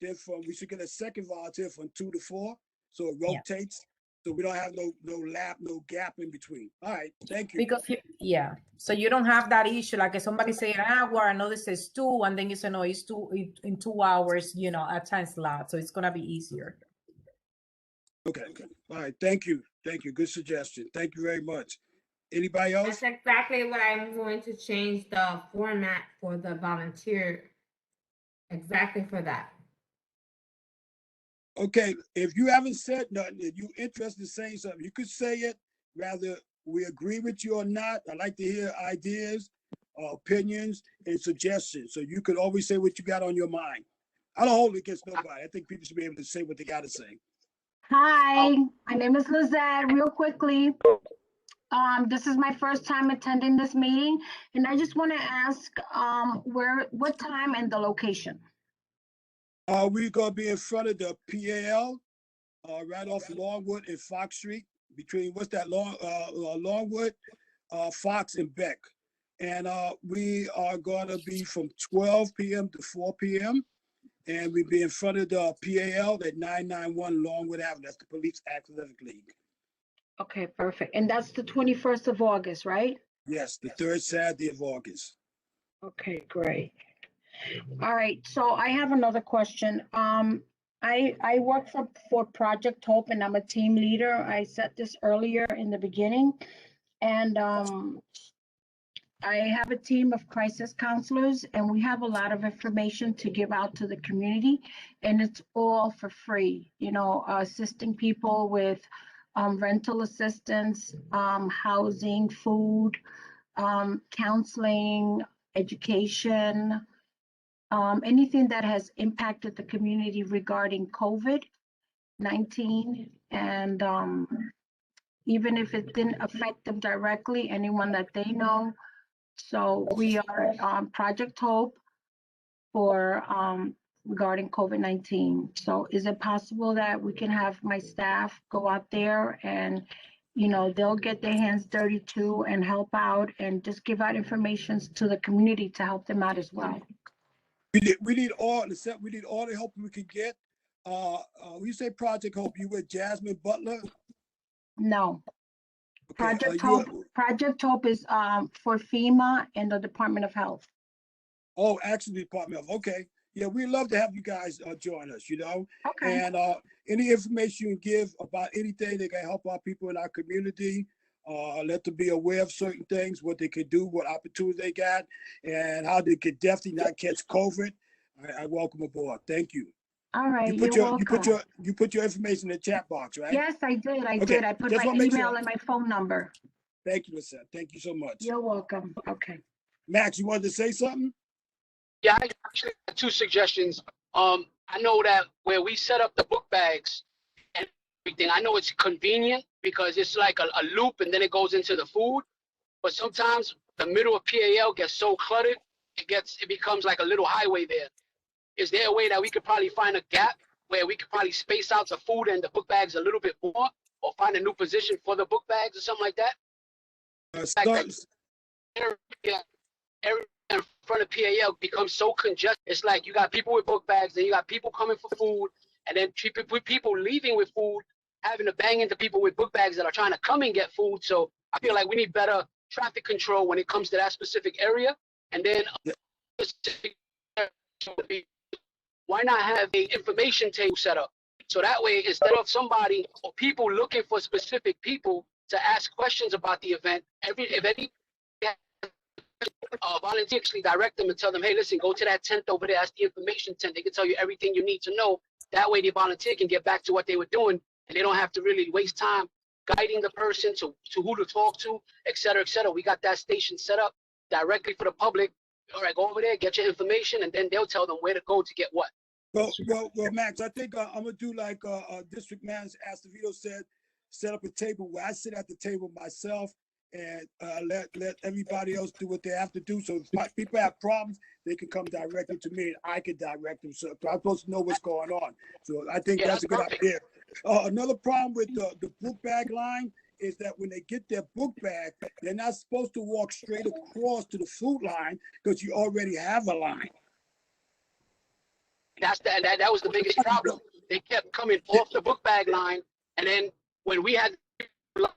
then we should get a second volunteer from 2 to 4. So it rotates. So we don't have no gap in between. All right, thank you. Because so you don't have that issue, like if somebody say an hour, another says 2, and then you say, no, it's 2 in 2 hours, a time slot. So it's gonna be easier. Okay. All right. Thank you. Good suggestion. Thank you very much. Anybody else? That's exactly what I'm going to change the format for the volunteer. Exactly for that. Okay. If you haven't said nothing, if you're interested in saying something, you could say it. Rather we agree with you or not. I like to hear ideas, opinions, and suggestions. So you could always say what you got on your mind. I don't hold it against nobody. I think people should be able to say what they got to say. Hi, my name is Lizette. Real quickly, this is my first time attending this meeting, and I just want to ask what time and the location. We're gonna be in front of the PAL, right off Longwood and Fox Street, between Longwood, Fox and Beck, and we are gonna be from 12 p.m. to 4 p.m. And we'll be in front of the PAL at 991 Longwood Avenue. That's the Police Athletic League. Okay, perfect. And that's the 21st of August, right? Yes, the third Saturday of August. Okay, great. All right, so I have another question. I work for Project Hope, and I'm a team leader. I said this earlier in the beginning, and I have a team of crisis counselors, and we have a lot of information to give out to the community, and it's all for free, assisting people with rental assistance, housing, food, counseling, education, anything that has impacted the community regarding COVID-19, and even if it didn't affect them directly, anyone that they know. So we are on Project Hope for regarding COVID-19. So is it possible that we can have my staff go out there and, they'll get their hands dirty too and help out and just give out information to the community to help them out as well? We need all the help we can get. When you say Project Hope, you with Jasmine Butler? No. Okay, Project Hope Project Hope is for FEMA and the Department of Health. Oh, actually, Department of, okay. Yeah, we'd love to have you guys join us, you know? Okay. And any information you give about anything that can help our people in our community, let them be aware of certain things, what they could do, what opportunities they got, and how they could definitely not catch COVID. I welcome aboard. Thank you. All right, You put you're your welcome. you put your information in the chat box, right? Yes, I did. I Okay, did. I put just my wanna make email sure. and my phone number. Thank you, Lisette. Thank you so much. You're welcome. Okay. Max, you wanted to say something? Yeah, I actually have two suggestions. I know that where we set up the book bags and everything, I know it's convenient because it's like a loop and then it goes into the food. But sometimes the middle of PAL gets so cluttered, it becomes like a little highway there. Is there a way that we could probably find a gap where we could probably space out the food and the book bags a little bit more, or find a new position for the book bags or something like that? Area in front of PAL becomes so congested. It's like you got people with book bags, then you got people coming for food, and then people leaving with food, having to bang into people with book bags that are trying to come and get food. So I feel like we need better traffic control when it comes to that specific area. And then why not have a information table set up? So that way, instead of somebody or people looking for specific people to ask questions about the event, if any volunteer actually direct them and tell them, hey, listen, go to that tent over there. That's the information tent. They can tell you everything you need to know. That way the volunteer can get back to what they were doing, and they don't have to really waste time guiding the person to who to talk to, et cetera, et cetera. We got that station set up directly for the public. All right, go over there, get your information, and then they'll tell them where to go to get what. Well, Max, I think I'm gonna do like District Manager Acevedo said, set up a table where I sit at the table myself and let everybody else do what they have to do. So if people have problems, they can come directly to me and I can direct them. So I'm supposed to know what's going on. So I think that's a good idea. Another problem with the book bag line is that when they get their book bag, they're not supposed to walk straight across to the food line because you already have a line. That was the biggest problem. They kept coming off the book bag line, and then when we had the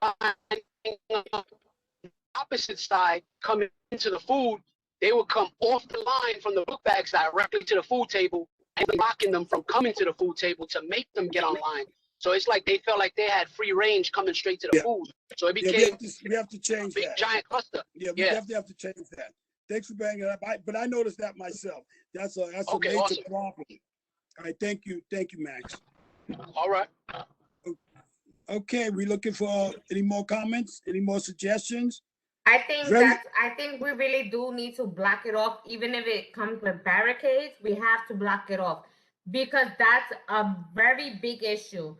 opposite side coming into the food, they would come off the line from the book bags directly to the food table and blocking them from coming to the food table to make them get online. So it's like they felt like they had free range coming straight to the food. So it became we have to change a big that. giant cluster. Yeah, we definitely have to change that. Thanks for bringing it up. But I noticed that myself. That's a major awesome problem. All right, thank you, Max. All right. Okay, we looking for any more comments? Any more suggestions? I think we really do need to block it off, even if it comes with barricades. We have to block it off because that's a very big issue.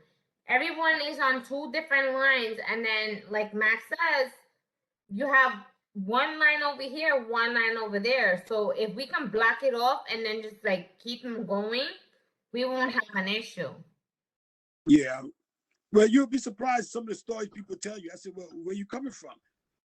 Everyone is on two different lines, and then, like Max says, you have one line over here, one line over there. So if we can block it off and then just like keep them going, we won't have an issue. Yeah. Well, you'll be surprised some of the stories people tell you. I said, well, where you coming from?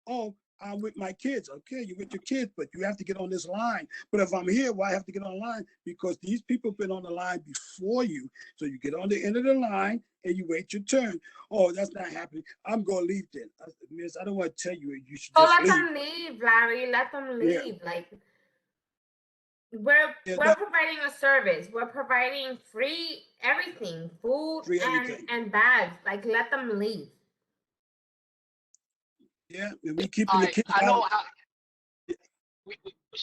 Oh, I'm with my kids. Okay, you're with your kids, but you have to get on this line. But if I'm here, why I have to get on the line? Because these people have been on the line before you. So you get on the end of the line and you wait your turn. Oh, that's not happening. I'm going to leave then. Miss, I don't want to tell you you should just let them leave, Larry. Let them leave. Yeah. Like, we're providing a service. We're providing free everything, food and bags. Like, let them leave. Yeah, and we keeping the kids I know out. how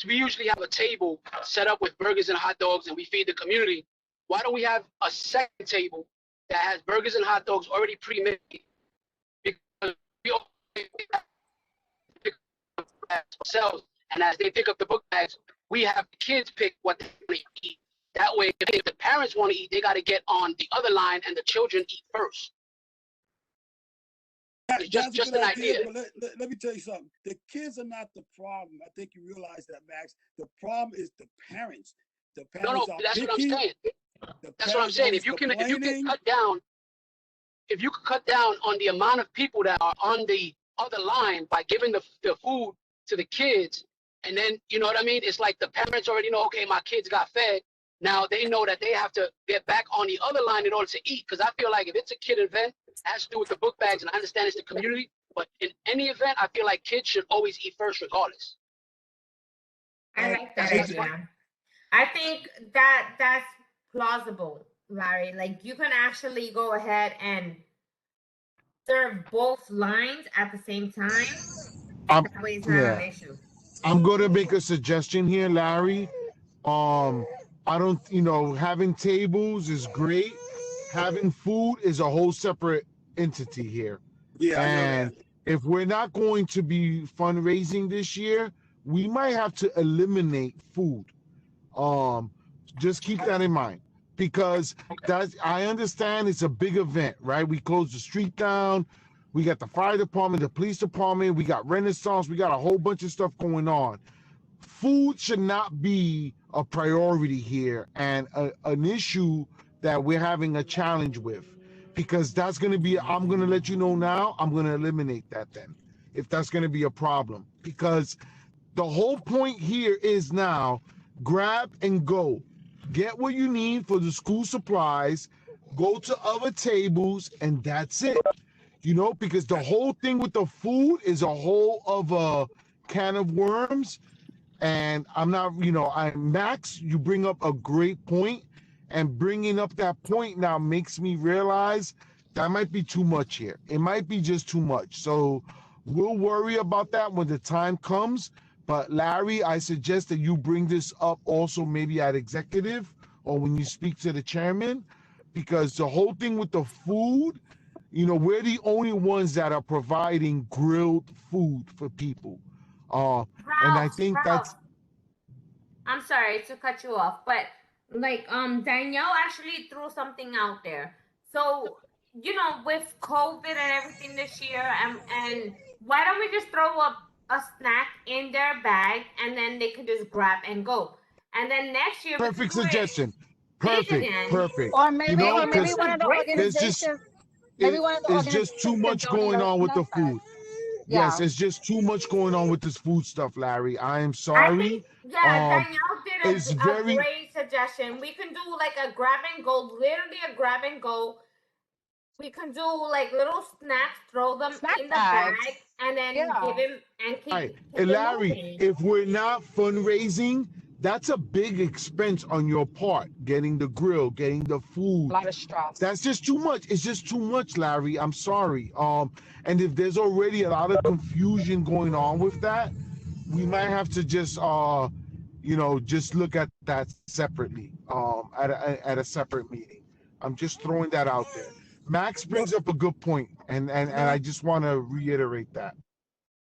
we usually have a table set up with burgers and hot dogs, and we feed the community. Why don't we have a second table that has burgers and hot dogs already pre-made? Because we all pick up ourselves, and as they pick up the book bags, we have the kids pick what they want to eat. That way, if the parents want to eat, they got to get on the other line, and the children eat first. It's just an idea. But let me tell you something. The kids are not the problem. I think you realize that, Max. The problem is the parents. The parents are that's picky. what I'm saying. That's what I'm saying. If you can cut down on the amount of people that are on the other line by giving the food to the kids, and then you know what I mean. It's like the parents already know. Okay, my kids got fed. Now they know that they have to get back on the other line in order to eat. Because I feel like if it's a kid event, it has to do with the book bags, and I understand it's the community, But in any event, I feel like kids should always eat first regardless. I like that That's idea. I think that that's plausible, Larry. Like you can actually go ahead and serve both lines at the same time. That way it's not an issue. I'm going to make a suggestion here, Larry. I don't, having tables is great. Having food is a whole separate entity here. Yeah, I know And if we're not going to be fundraising this year, we might have to eliminate food. Just keep that in mind, because I understand it's a big event, right? We closed the street down. We got the fire department, the police department. We got Renaissance. We got a whole bunch of stuff going on. Food should not be a priority here, and an issue that we're having a challenge with, because that's going to be, I'm going to let you know now, I'm going to eliminate that then, if that's going to be a problem. Because the whole point here is now, grab and go. Get what you need for the school supplies, go to other tables, and that's it. Because the whole thing with the food is a whole of a can of worms. And I'm not, Max, you bring up a great point, and bringing up that point now makes me realize that might be too much here. It might be just too much. So we'll worry about that when the time comes. But Larry, I suggest that you bring this up also maybe at executive or when you speak to the chairman, because the whole thing with the food, we're the only ones that are providing grilled food for people. And I think that's. I'm sorry to cut you off, but Danielle actually threw something out there. So, with COVID and everything this year, and why don't we just throw up a snack in their bag and then they can just grab and go? And then next year, Perfect suggestion. Perfect. Or maybe one of the organizations. It's just too much going on with the food. Yes, it's just too much going on with this food stuff, Larry. I am sorry. Danielle did a great suggestion. We can do like a grab and go, literally a grab and go. We can do like little snacks, throw them in the bag, and then give him and keep. Right. And Larry, if we're not fundraising, that's a big expense on your part. Getting the grill, getting the food. A lot of stress. That's just too much. It's just too much, Larry. I'm sorry. And if there's already a lot of confusion going on with that, we might have to just just look at that separately, at a separate meeting. I'm just throwing that out there. Max brings up a good point, and I just want to reiterate that.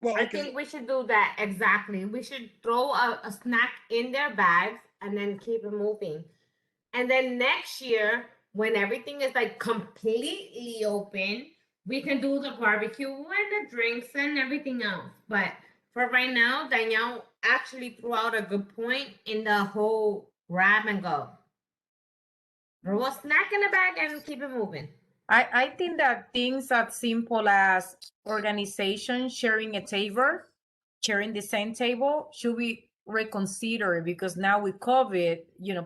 Well, I think we should do that exactly. We should throw a snack in their bags and then keep it moving. And then next year, when everything is like completely open, we can do the barbecue and the drinks and everything else. But for right now, Danielle actually threw out a good point in the whole grab and go. Throw a snack in the bag and keep it moving. I think that things as simple as organization sharing a table, sharing the same table should be reconsidered, because now with COVID,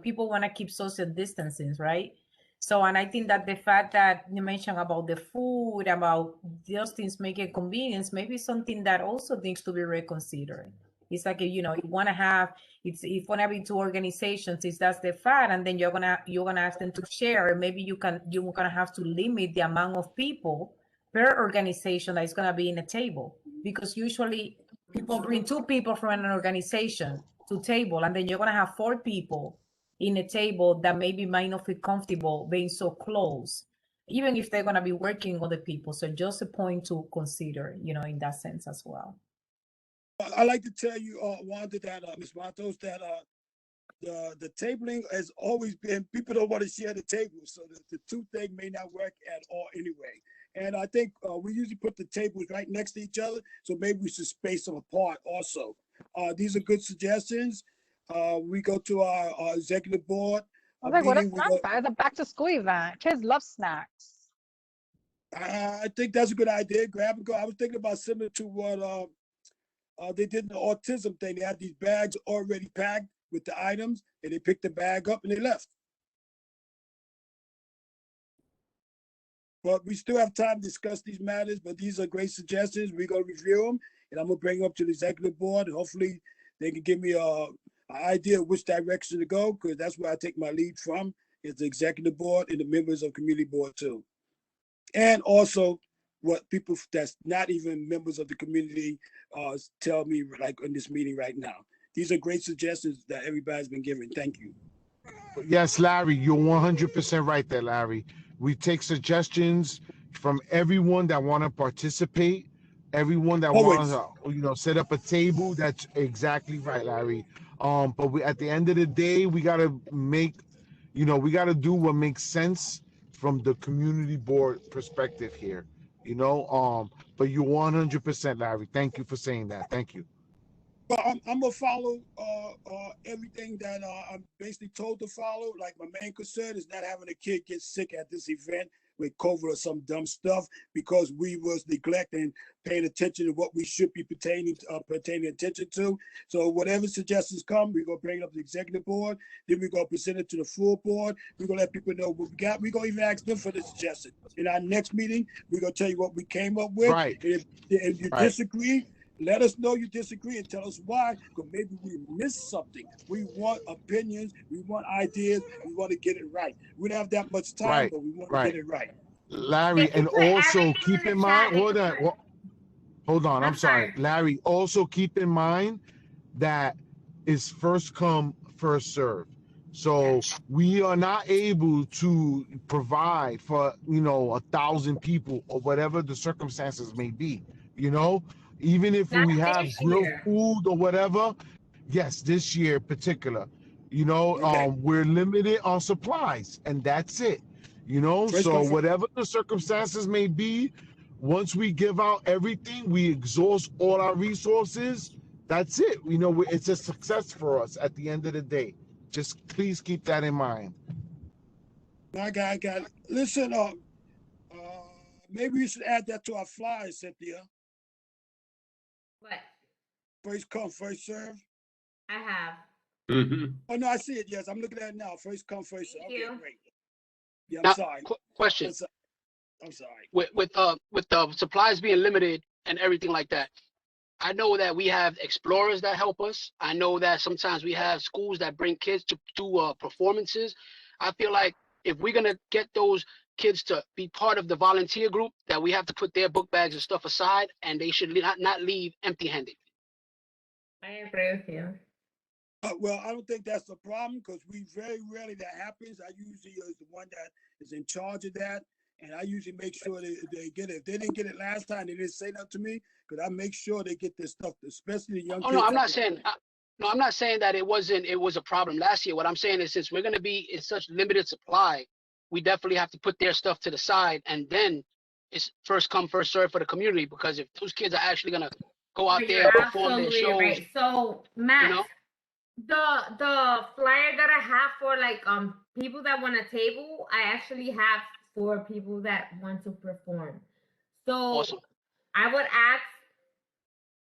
people want to keep social distancing, right? So, and I think that the fact that you mentioned about the food, about those things making convenience, maybe something that also needs to be reconsidered. It's like, you want to have, if want to be two organizations, if that's the fact, and then you're gonna ask them to share. Maybe you're gonna have to limit the amount of people per organization that is gonna be in a table, because usually people bring 2 people from an organization to table, and then you're gonna have 4 people in a table that maybe might not feel comfortable being so close, even if they're gonna be working with other people. So just a point to consider, in that sense as well. I like to tell you, Wanda, that Ms. Matos, that the tabling has always been, people don't want to share the table, so the 2 thing may not work at all anyway. And I think we usually put the tables right next to each other, so maybe we should space them apart also. These are good suggestions. We go to our executive board. I was like, what a snack bag? It's a back to school event. Kids love snacks. I think that's a good idea. Grab and go. I was thinking about similar to what they did in the autism thing. They had these bags already packed with the items, and they picked the bag up and they left. But we still have time to discuss these matters, but these are great suggestions. We're gonna review them, and I'm gonna bring them up to the executive board, and hopefully they can give me an idea of which direction to go, because that's where I take my lead from, is the executive board and the members of community board too. And also what people that's not even members of the community tell me, like in this meeting right now. These are great suggestions that everybody's been giving. Thank you. Yes, Larry, you're 100% right there, Larry. We take suggestions from everyone that want to participate, everyone that wants to, set up a table. That's exactly right, Larry. But we, at the end of the day, we got to make, we got to do what makes sense from the community board perspective here, but you're 100%, Larry. Thank you for saying that. Thank you. But I'm gonna follow everything that I'm basically told to follow. Like my main concern is not having a kid get sick at this event with COVID or some dumb stuff because we was neglecting paying attention to what we should be pertaining attention to. So whatever suggestions come, we're gonna bring it up to the executive board. Then we're gonna present it to the full board. We're gonna let people know what we got. We're gonna even ask them for the suggestion. In our next meeting, we're gonna tell you what we came up with. Right. And if you disagree, let us know you disagree and tell us why, because maybe we missed something. We want opinions, we want ideas, we want to get it right. We don't have that much time, but we want to get it right. Larry, and also keep in mind, hold on, I'm sorry. Larry, also keep in mind that it's first come, first serve. So we are not able to provide for, 1,000 people or whatever the circumstances may be, even if we have grilled food or whatever. Yes, this year in particular, we're limited on supplies, and that's it. So whatever the circumstances may be, once we give out everything, we exhaust all our resources. That's it. It's a success for us at the end of the day. Just please keep that in mind. I got it. Listen, maybe we should add that to our flyers, Cynthia. What? First come, first serve. I have. Oh no, I see it. Yes, I'm looking at it now. First come, first serve. Okay, great. Yeah, I'm Now, sorry. Question. I'm sorry. With the supplies being limited and everything like that, I know that we have explorers that help us. I know that sometimes we have schools that bring kids to do performances. I feel like if we're gonna get those kids to be part of the volunteer group, that we have to put their book bags and stuff aside, and they should not leave empty-handed. I agree with you. Well, I don't think that's a problem because we very rarely that happens. I usually is the one that is in charge of that, and I usually make sure they get it. If they didn't get it last time, they didn't say that to me because I make sure they get this stuff, especially the young kids. No, I'm not saying. I'm not saying that it was a problem last year. What I'm saying is, since we're going to be in such limited supply, we definitely have to put their stuff to the side, and then it's first come, first serve for the community. Because if those kids are actually going to go out there and perform their shows, right. So, Matt, the flyer that I have for people that want a table, I actually have for people that want to perform. So awesome. I would ask,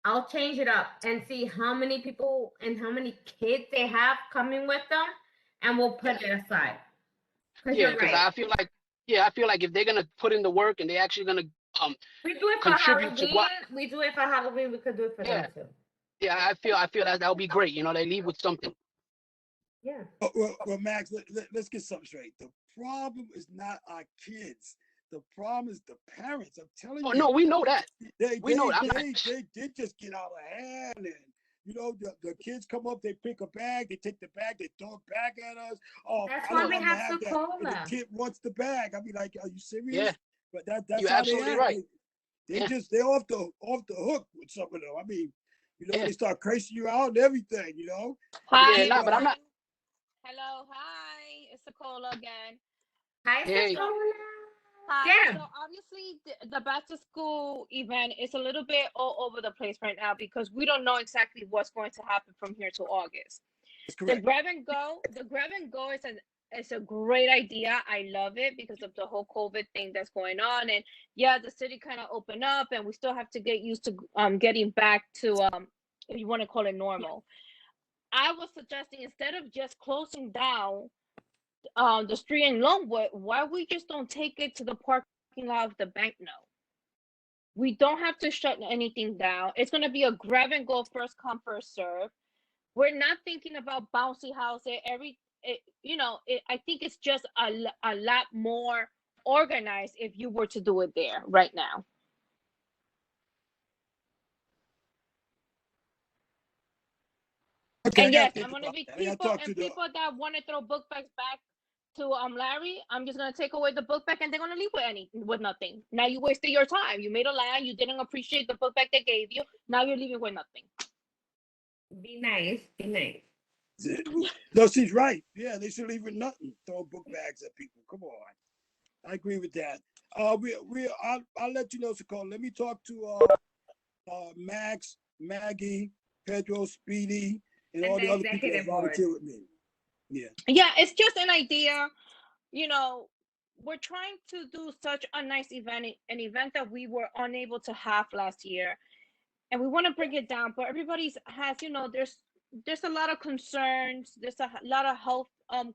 I'll change it up and see how many people and how many kids they have coming with them, and we'll put it aside. Yeah, because I feel like if they're gonna put in the work and they're actually gonna we do it for contribute Halloween. to what We do it for Halloween. We could do it for them too. Yeah, I feel that would be great. They leave with something. Yeah. Well, Max, let's get something straight. The problem is not our kids. The problem is the parents. I'm telling you. Oh no, we know that. We know that. They did just get out of hand, and the kids come up, they pick a bag, they take the bag, they throw it back at us. Oh, that's I why don't we want to have that. cola. And the kid wants the bag. I'll be like, are you serious? Yeah. But that's You're how absolutely they right. They're off the hook with some of them. I mean, they start cursing you out and everything. Hi. Yeah, but I'm not. Hello, hi, it's Nicola again. Hi, Nicola. Hi. Yeah. So obviously the back to school event is a little bit all over the place right now because we don't know exactly what's going to happen from here to August. The grab and go is a great idea. I love it because of the whole COVID thing that's going on. And yeah, the city kind of opened up and we still have to get used to getting back to if you want to call it normal. I was suggesting instead of just closing down the street in Longwood, why we just don't take it to the park parking lot of the bank note. We don't have to shut anything down. It's gonna be a grab and go, first come, first serve. We're not thinking about bouncy houses. I think it's just a lot more organized if you were to do it there right now. Okay, And I gotta yes, think I'm gonna about be that. I gotta people talk to and the. people that want to throw book bags back to Larry. I'm just gonna take away the book bag and they're gonna leave with nothing. Now you wasted your time. You made a line. You didn't appreciate the book bag they gave you. Now you're leaving with nothing. Be nice. Be nice. No, she's right. Yeah, they should leave with nothing. Throw book bags at people. Come on. I agree with that. I'll let you know, Sakona. Let me talk to Max, Maggie, Pedro, Speedy, and all And the the other people that executive board. volunteer with me. Yeah. Yeah, it's just an idea. We're trying to do such a nice event, an event that we were unable to have last year, and we want to bring it down. But everybody's has, there's a lot of concerns. There's a lot of health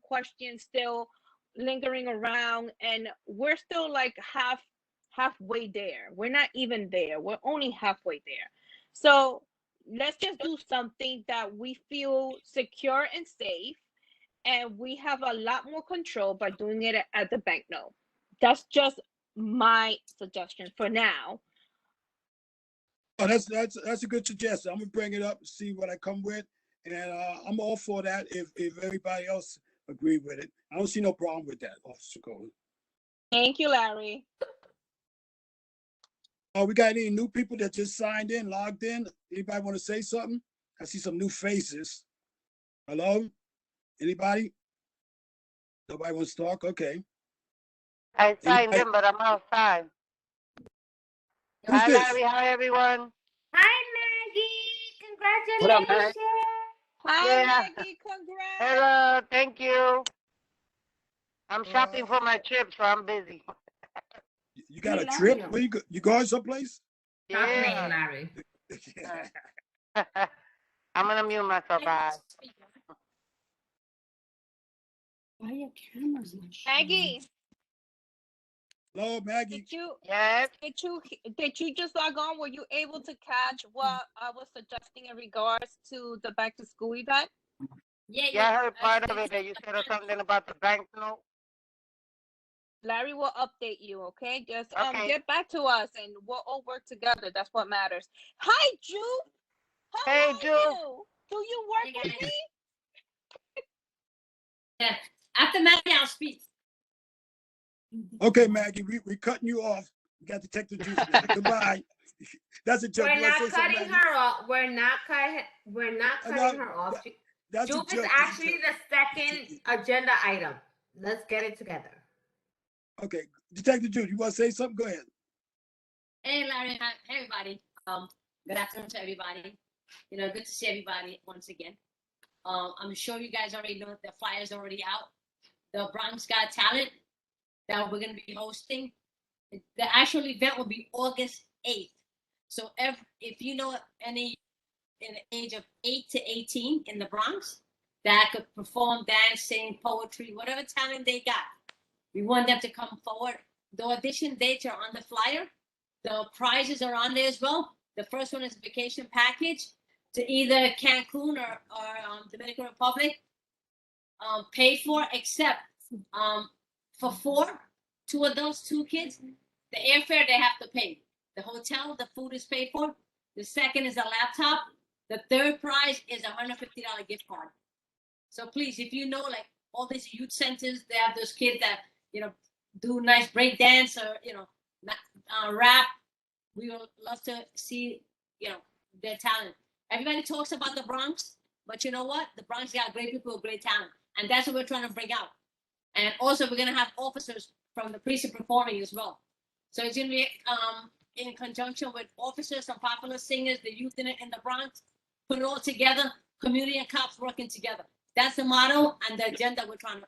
questions still lingering around, and we're still like halfway there. We're not even there. We're only halfway there. So let's just do something that we feel secure and safe, and we have a lot more control by doing it at the bank note. That's just my suggestion for now. Oh, that's a good suggestion. I'm gonna bring it up and see what I come with, and I'm all for that. If everybody else agree with it, I don't see no problem with that, Officer Cohen. Thank you, Larry. Oh, we got any new people that just signed in, logged in? Anybody want to say something? I see some new faces. Hello? Anybody? Nobody wants to talk? Okay. I signed Anybody? in, but I'm outside. Who's Hi, this? Larry. Hi, everyone. Hi, Maggie. What up, man? Congratulations. Hi, Yeah. Maggie. Congrats. Hello. Thank you. I'm shopping for my trip, so I'm busy. You got a love trip? you. Where you go? You going someplace? Stop playing, Yeah. Larry. I'm gonna mute myself. Bye. Why are your cameras not Maggie, Hello, Maggie. Yes. Did you just log on? Were you able to catch what I was suggesting in regards to the back to school event? Yeah, I heard part of it. That you said something about the bank note. Larry will update you, okay? Just Okay. get back to us and we'll all work together. That's what matters. Hi, Ju. How Hey, are Ju. you? Do you work with me? Yeah. After Maggie, I'll speak. Okay, Maggie, we cutting you off. We got to take the juice now. Goodbye. That's a joke. We're You wanna not say something, cutting Maggie? her off. We're not cutting her off. That's a Jupe is joke. actually the second agenda item. Let's get it together. Okay, Detective Jude, you want to say something? Go ahead. Hey, Larry. Hi, everybody. Good afternoon to everybody. Good to see everybody once again. I'm sure you guys already know the flyers already out. The Bronx Got Talent that we're going to be hosting. The actual event will be August 8th. So if you know any in the age of 8 to 18 in the Bronx that could perform, dance, sing, poetry, whatever talent they got, we want them to come forward. The audition dates are on the flyer. The prizes are on there as well. The first one is a vacation package to either Cancun or Dominican Republic, paid for, except for 2 adults, 2 kids, the airfare they have to pay. The hotel, the food is paid for. The second is a laptop. The third prize is a $150 gift card. So please, if you know, like all these youth centers, they have those kids that do nice break dance or rap. We would love to see their talent. Everybody talks about the Bronx, but you know what? The Bronx got great people with great talent, and that's what we're trying to bring out. And also, we're gonna have officers from the precinct performing as well. So it's gonna be in conjunction with officers, some popular singers, the youth in the Bronx. Put it all together. Community and cops working together. That's the motto and the agenda we're trying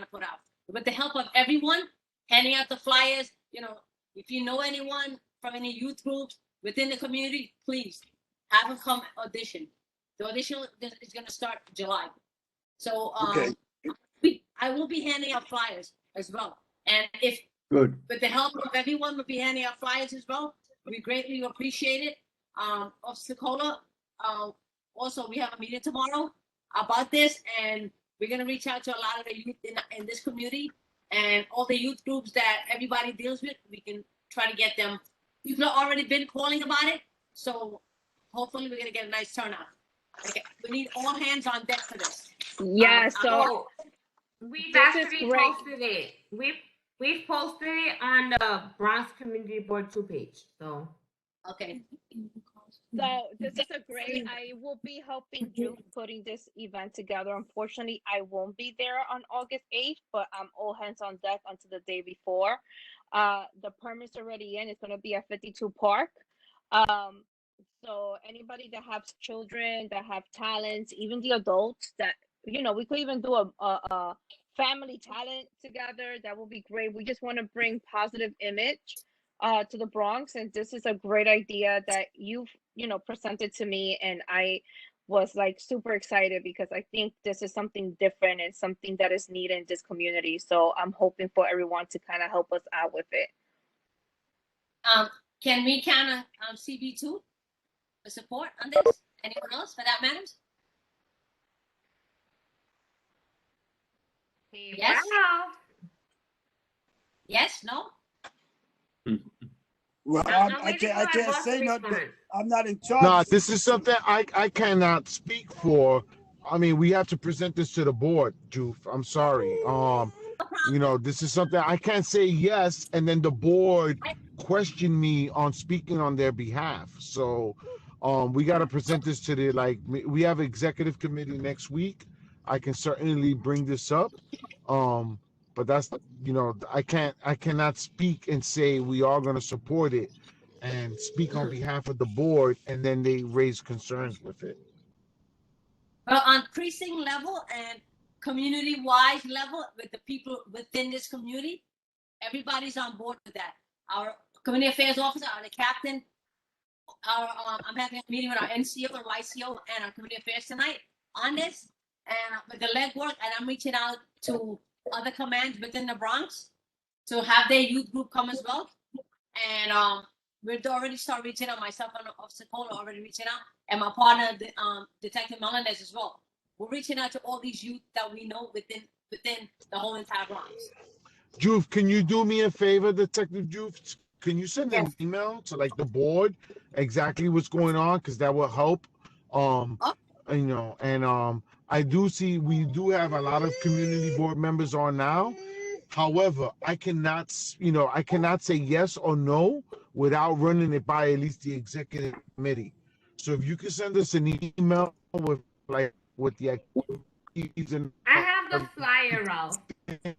to put out. With the help of everyone, handing out the flyers. If you know anyone from any youth groups within the community, please have them come audition. The audition is going to start July. So Okay. I will be handing out flyers as well. And if Good. with the help of everyone, we'll be handing out flyers as well. We greatly appreciate it. Officer Cola, also we have a meeting tomorrow about this, and we're gonna reach out to a lot of the youth in this community and all the youth groups that everybody deals with. We can try to get them. People have already been calling about it, so hopefully we're gonna get a nice turnout. Okay, we need all hands on deck for this. Yeah, so We've this is actually great. posted it. We've posted it on the Bronx Community Board 2 page. So okay. So this is a great, I will be helping Jude putting this event together. Unfortunately, I won't be there on August 8th, but I'm all hands on deck until the day before. The permit's already in. It's going to be at 52 Park. So anybody that has children, that have talents, even the adults that, you know, we could even do a family talent together. That will be great. We just want to bring positive image to the Bronx, and this is a great idea that you've presented to me, and I was like super excited because I think this is something different and something that is needed in this community. So I'm hoping for everyone to kind of help us out with it. Can we count on CB2 for support on this? Anyone else for that matters? Yes. Yes. No. Well, I can't say nothing. I'm not in charge. No, this is something I cannot speak for. I mean, we have to present this to the board, Juf. I'm sorry. You know, this is something I can't say yes, and then the board question me on speaking on their behalf. So, we got to present this to the we have executive committee next week. I can certainly bring this up. But that's, you know, I cannot speak and say we are going to support it and speak on behalf of the board, and then they raise concerns with it. Well, on precinct level and community-wide level, with the people within this community, everybody's on board with that. Our community affairs officer, the captain, I'm having a meeting with our NCO and YCO and our community affairs tonight on this, and with the legwork, and I'm reaching out to other commands within the Bronx to have their youth group come as well. And we've already started reaching out, myself and Officer Cole already reaching out, and my partner, Detective Melendez as well. We're reaching out to all these youth that we know within the whole entire Bronx. Juf, can you do me a favor, Detective Juf? Can you send an email to the board exactly what's going on? Because that will help. You know, and I do see we do have a lot of community board members on now. However, I cannot say yes or no without running it by at least the executive committee. So if you can send us an email with the activities and I have the flyer, Ralph.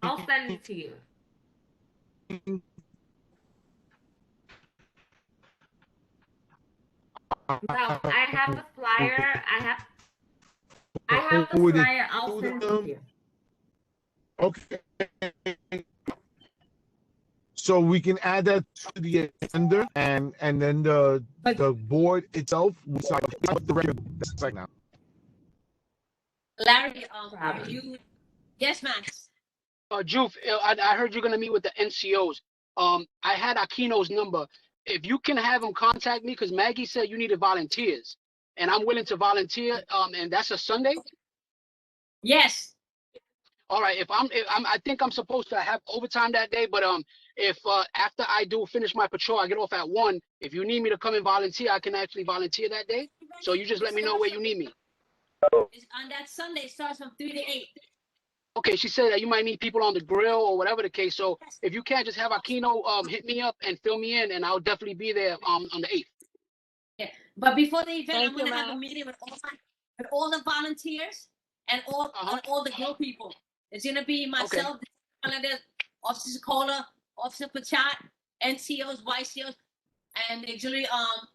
I'll send it to you. No, I have the flyer. I have the flyer. I'll send it to you. Okay. So we can add that to the agenda, and then the board itself will decide the record right now. Larry, yes, Max. Juf, I heard you're gonna meet with the NCOs. I had Aquino's number. If you can have him contact me, because Maggie said you needed volunteers, and I'm willing to volunteer. And that's a Sunday. Yes. All right. I think I'm supposed to have overtime that day, but if after I do finish my patrol, I get off at 1. If you need me to come and volunteer, I can actually volunteer that day. So you just let me know where you need me. It's on that Sunday, it starts from 3 to 8. Okay, she said that you might need people on the grill or whatever the case. So if you can't, just have Aquino hit me up and fill me in, and I'll definitely be there on the 8th. Yeah, but before the event, I'm gonna have a meeting with all the volunteers and all the grill people. It's gonna be myself, Officer Cola, Officer Pachat, NCOs, YCOs, and the auxiliary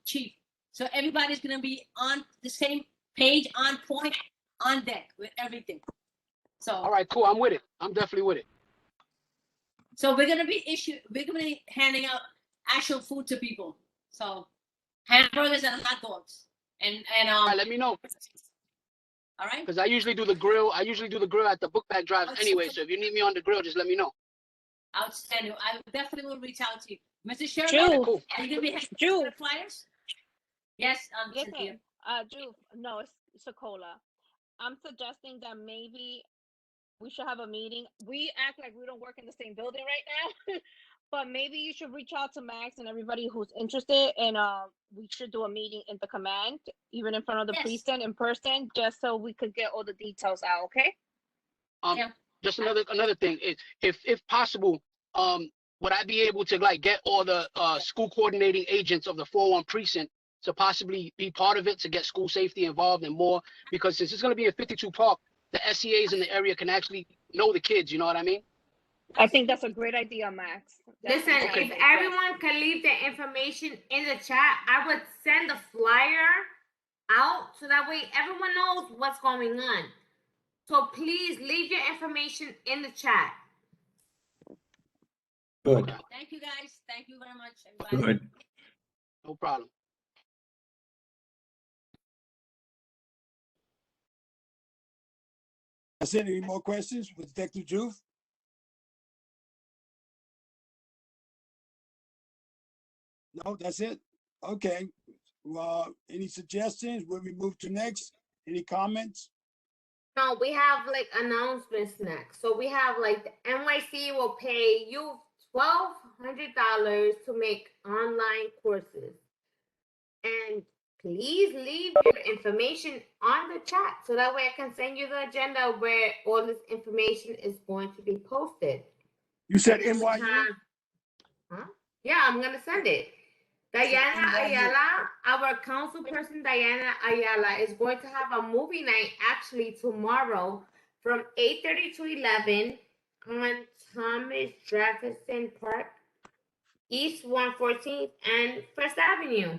chief. So everybody's gonna be on the same page, on point, on deck with everything. So all right, cool. I'm with it. I'm definitely with it. So we're gonna be handing out actual food to people. So hamburgers and hot dogs. And all right, let me know. All right. Because I usually do the grill. I usually do the grill at the book bag drive anyway. So if you need me on the grill, just let me know. Outstanding. I definitely will reach out to you. Mr. Sherman, Juve, are you gonna be having Juve, the flyers? Yes, Yes, Cynthia. ma'am. Juve, no, it's Sokola. I'm suggesting that maybe we should have a meeting. We act like we don't work in the same building right now, but maybe you should reach out to Max and everybody who's interested, and we should do a meeting in the command, even in front of the Yes. precinct in person, just so we could get all the details out. Okay? Yeah. Just another thing is, if possible, would I be able to like get all the school coordinating agents of the 401 precinct to possibly be part of it, to get school safety involved and more? Because since it's going to be in 52 Park, the SEAs in the area can actually know the kids. You know what I mean? I think that's a great idea, Max. Listen, Definitely. if everyone can leave the information in the chat, I would send the flyer out so that way everyone knows what's going on. So please leave your information in the chat. Good. Thank you, guys. Thank you very much, everybody. Good. No problem. That's it. Any more questions with Detective Juve? No, that's it. Okay. Any suggestions? Where we move to next? Any comments? No, we have like announcements next. So we have like the NYC will pay you $1,200 to make online courses. And please leave your information on the chat so that way I can send you the agenda where all this information is going to be posted. You said And we NYU? have- Huh? Yeah, I'm gonna send it. Diana NYU. Ayala, our council person, Diana Ayala, is going to have a movie night actually tomorrow from 8:30 to 11 on Thomas Jefferson Park, East 114th and First Avenue.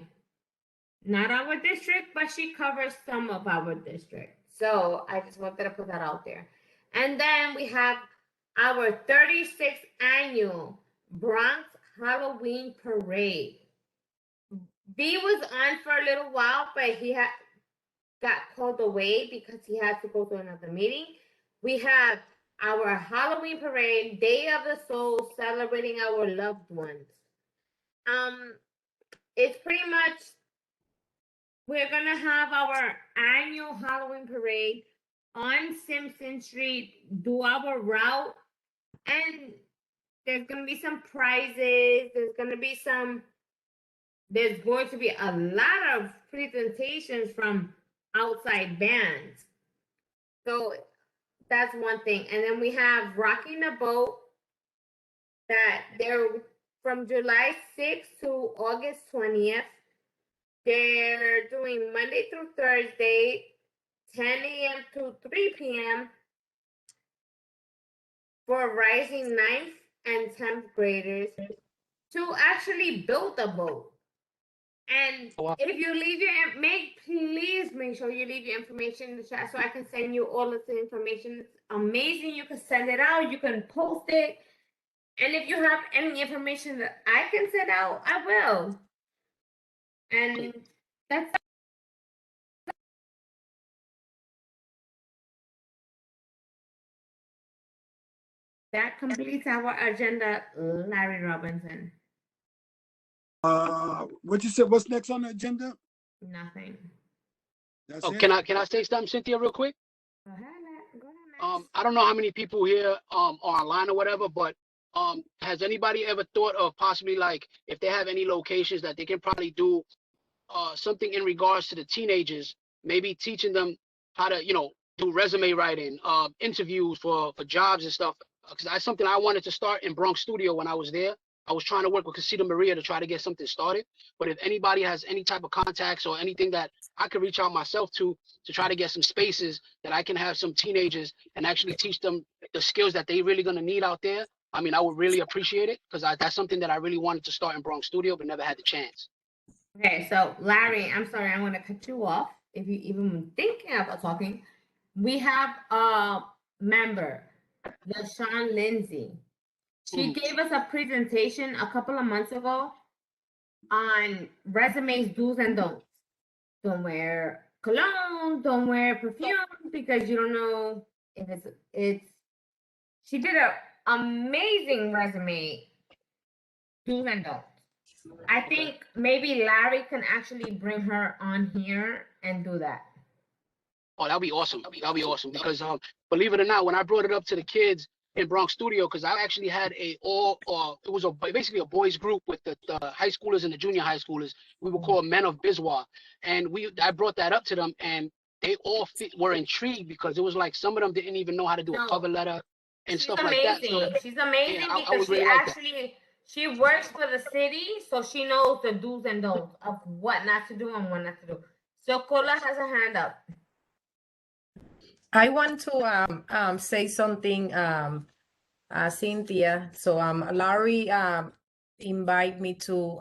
Not our district, but she covers some of our district. So I just wanted to put that out there. And then we have our 36th annual Bronx Halloween Parade. B was on for a little while, but he got called away because he had to go to another meeting. We have our Halloween Parade, Day of the Soul, celebrating our loved ones. It's pretty much, we're gonna have our annual Halloween parade on Simpson Street, do our route, and there's gonna be some prizes. There's going to be a lot of presentations from outside bands. So that's one thing. And then we have Rocking the Boat, that they're from July 6th to August 20th. They're doing Monday through Thursday, 10 a.m. to 3 p.m. for rising 9th and 10th graders to actually build a boat. And if you leave please make sure you leave your information in the chat so I can send you all of the information. It's amazing. You can send it out. You can post it. And if you have any information that I can send out, I will. And that's that completes our agenda, Larry Robinson. What you said? What's next on the agenda? Nothing. That's Oh, it? can I say something, Cynthia, real quick? Go ahead, Max. I don't know how many people here are online or whatever, but has anybody ever thought of possibly, like, if they have any locations that they can probably do something in regards to the teenagers, maybe teaching them how to, do resume writing, interviews for jobs and stuff? Because that's something I wanted to start in Bronx Studio when I was there. I was trying to work with Casita Maria to try to get something started. But if anybody has any type of contacts or anything that I could reach out myself to try to get some spaces that I can have some teenagers and actually teach them the skills that they really going to need out there, I mean, I would really appreciate it, because that's something that I really wanted to start in Bronx Studio but never had the chance. Okay, so Larry, I'm sorry, I'm gonna cut you off. If you even thinking about talking, we have a member, LaShawn Lindsay. She gave us a presentation a couple of months ago on resumes, do's and don'ts. Don't wear cologne, don't wear perfume because you don't know if it's. She did amazing resume. Do's and don'ts. I think maybe Larry can actually bring her on here and do that. Oh, that'll be awesome. That'll be awesome because believe it or not, when I brought it up to the kids in Bronx Studio, because I actually had it was basically a boys group with the high schoolers and the junior high schoolers. We were called Men of Bizwa, and I brought that up to them, and they all were intrigued because it was like some of them didn't even know how to do a cover letter and stuff like that. So, She's amazing yeah, I because would she really like that. actually she works for the city, so she knows the do's and don'ts of what not to do and what not to do. So Kola has a hand up. I want to say something, Cynthia. So Larry invite me to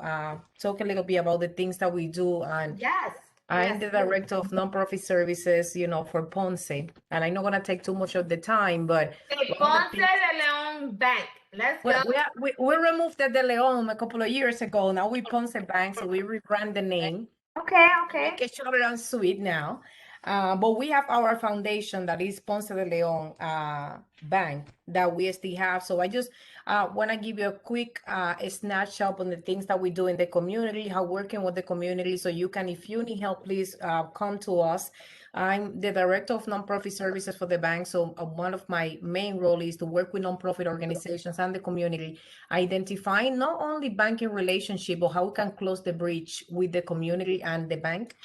talk a little bit about the things that we do, and Yes. I'm the director of nonprofit services, for Ponce, and I'm not gonna take too much of the time, but Hey, one of Ponce the de things- Leon Bank. Let's well, go. we removed the De Leon a couple of years ago. Now we Ponce Bank, so we rebrand the name. Okay, Make it short and sweet now. But we have our foundation that is Ponce de Leon Bank that we still have. So I just want to give you a quick snapshot on the things that we do in the community, how working with the community. So you can, if you need help, please come to us. I'm the director of nonprofit services for the bank. So one of my main role is to work with nonprofit organizations and the community, identifying not only banking relationship, but how we can close the bridge with the community and the bank.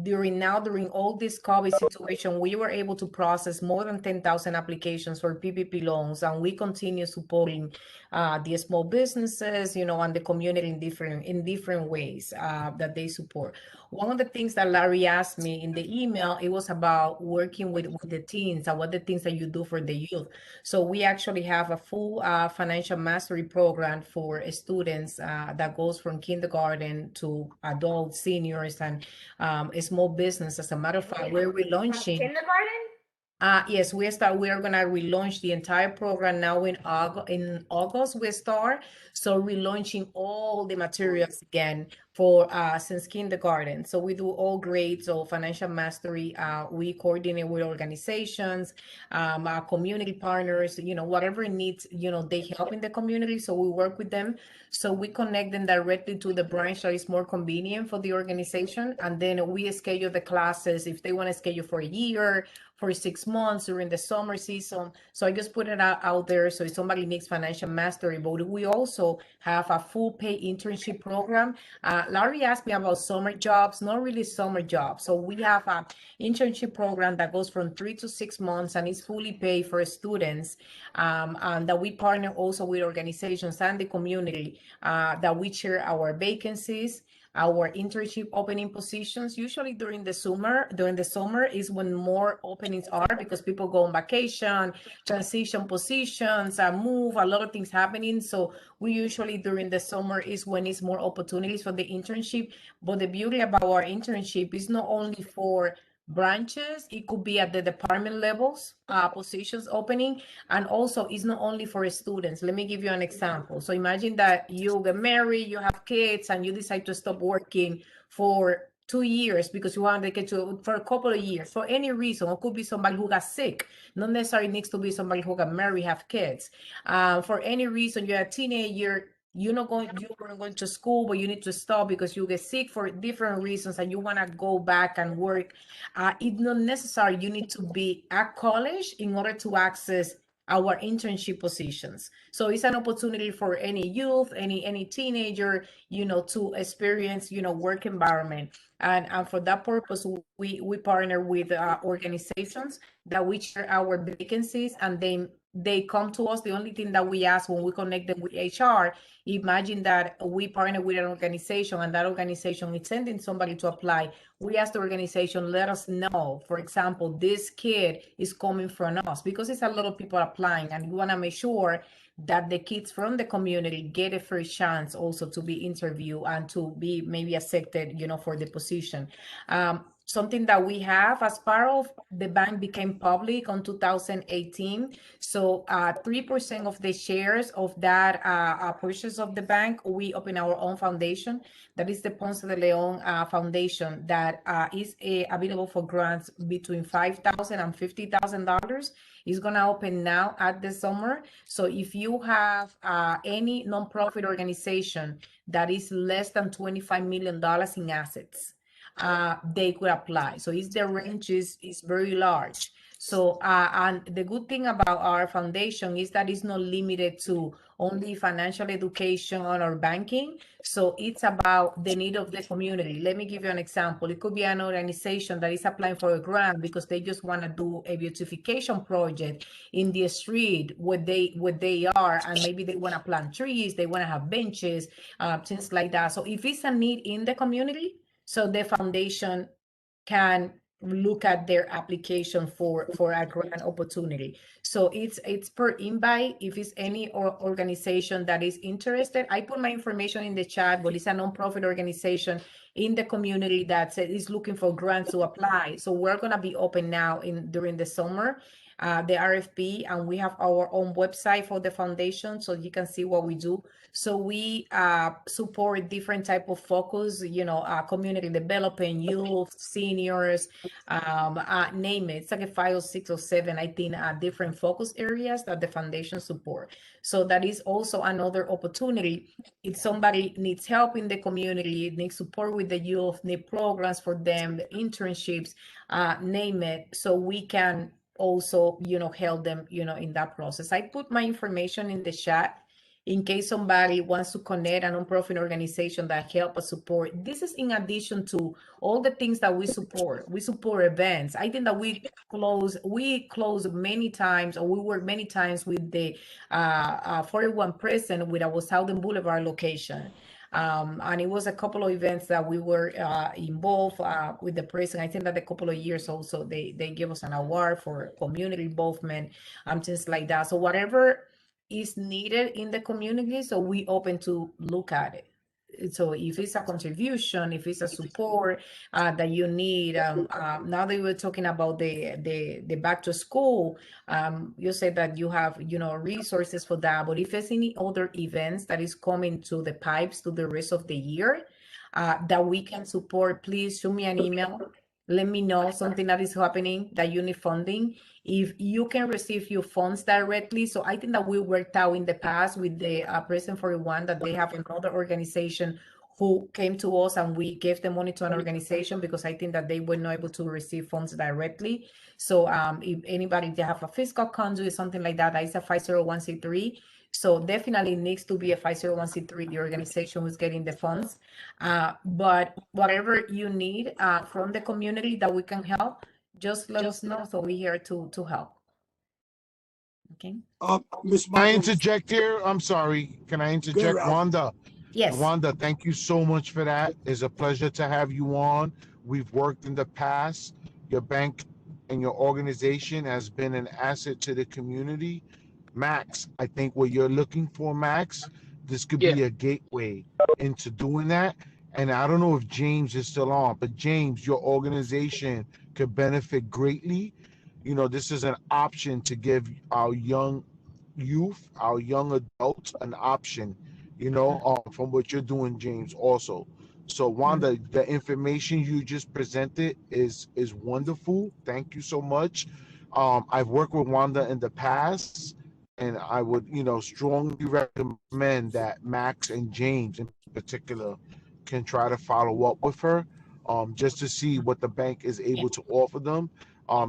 During all this COVID situation, we were able to process more than 10,000 applications for PPP loans, and we continue supporting the small businesses, and the community in different ways that they support. One of the things that Larry asked me in the email, it was about working with the teens and what the things that you do for the youth. So we actually have a full financial mastery program for students that goes from kindergarten to adult seniors and small business. As a matter of fact, we're relaunching. Kindergarten? Yes, we are gonna relaunch the entire program now in August we start. So relaunching all the materials again for since kindergarten. So we do all grades of financial mastery. We coordinate with organizations, our community partners, whatever needs, they help in the community. So we work with them. So we connect them directly to the branch that is more convenient for the organization. And then we schedule the classes if they want to schedule for a year, for 6 months during the summer season. So I just put it out there. So if somebody needs financial mastery, but we also have a full pay internship program. Larry asked me about summer jobs, not really summer jobs. So we have an internship program that goes from 3 to 6 months and is fully paid for students. And that we partner also with organizations and the community that we share our vacancies, our internship opening positions. Usually during the summer is when more openings are because people go on vacation, transition positions, move, a lot of things happening. So we usually during the summer is when it's more opportunities for the internship. But the beauty about our internship is not only for branches, it could be at the department levels, positions opening, and also it's not only for students. Let me give you an example. So imagine that you get married, you have kids, and you decide to stop working for 2 years because you want to get to for a couple of years for any reason. It could be somebody who got sick, not necessarily needs to be somebody who got married, have kids. For any reason, you're a teenager, you weren't going to school, but you need to stop because you get sick for different reasons and you want to go back and work. It's not necessary. You need to be at college in order to access our internship positions. So it's an opportunity for any youth, any teenager, to experience, work environment. And for that purpose, we partner with organizations that we share our vacancies, and then they come to us. The only thing that we ask when we connect them with HR, imagine that we partner with an organization and that organization is sending somebody to apply. We ask the organization, let us know, for example, this kid is coming from us, because it's a lot of people applying and we want to make sure that the kids from the community get a first chance also to be interviewed and to be maybe accepted, for the position. Something that we have as part of the bank became public on 2018. So 3% of the shares of that purchase of the bank, we open our own foundation. That is the Ponce de Leon Foundation that is available for grants between $5,000 and $50,000. It's gonna open now at the summer. So if you have any nonprofit organization that is less than $25 million in assets, they could apply. So it's the range is very large. So and the good thing about our foundation is that it's not limited to only financial education or banking. So it's about the need of the community. Let me give you an example. It could be an organization that is applying for a grant because they just want to do a beautification project in the street where they are, and maybe they want to plant trees, they want to have benches, things like that. So if it's a need in the community, so the foundation can look at their application for a grant opportunity. So it's per invite. If it's any organization that is interested, I put my information in the chat, but it's a nonprofit organization in the community that is looking for grants to apply. So we're gonna be open now during the summer, the RFP, and we have our own website for the foundation, so you can see what we do. So we support different type of focus, community development, youth, seniors, name it. It's like a 5 or 6 or 7, I think, different focus areas that the foundation support. So that is also another opportunity. If somebody needs help in the community, needs support with the youth, need programs for them, internships, name it. So we can also, help them, in that process. I put my information in the chat in case somebody wants to connect a nonprofit organization that help us support. This is in addition to all the things that we support. We support events. I think that we close many times, or we work many times with the 41 Prison with our Southern Boulevard location. And it was a couple of events that we were involved with the prison. I think that a couple of years also they gave us an award for community involvement, things like that. So whatever is needed in the community, so we open to look at it. So if it's a contribution, if it's a support that you need, now that we're talking about the back to school, you said that you have, resources for that, but if there's any other events that is coming to the pipes to the rest of the year that we can support, please shoot me an email. Let me know something that is happening that you need funding. If you can receive your funds directly. So I think that we worked out in the past with the Prison 41 that they have another organization who came to us and we gave the money to an organization because I think that they were not able to receive funds directly. So if anybody, they have a fiscal conduit, something like that, that is a 501c3. So definitely needs to be a 501c3, the organization who's getting the funds. But whatever you need from the community that we can help, just let us know. So we're here to help. Okay. Ms. Can I interject here? I'm sorry. Can I interject, Wanda? Yes. Wanda, thank you so much for that. It's a pleasure to have you on. We've worked in the past. Your bank and your organization has been an asset to the community. Max, I think what you're looking for, Max, this could be a gateway into doing that. And I don't know if James is still on, but James, your organization could benefit greatly. This is an option to give our young youth, our young adults, an option, from what you're doing, James, also. So Wanda, the information you just presented is wonderful. Thank you so much. I've worked with Wanda in the past, and I would, strongly recommend that Max and James in particular can try to follow up with her, just to see what the bank is able to offer them.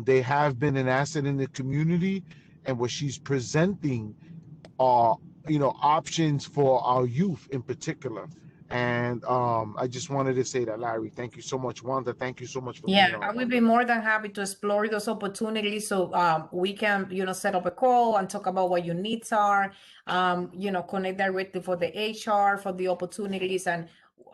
They have been an asset in the community, and what she's presenting are, options for our youth in particular. And I just wanted to say that, Larry. Thank you so much, Wanda. Thank you so much for being on. I would be more than happy to explore those opportunities. So we can, set up a call and talk about what your needs are. Connect directly for the HR for the opportunities and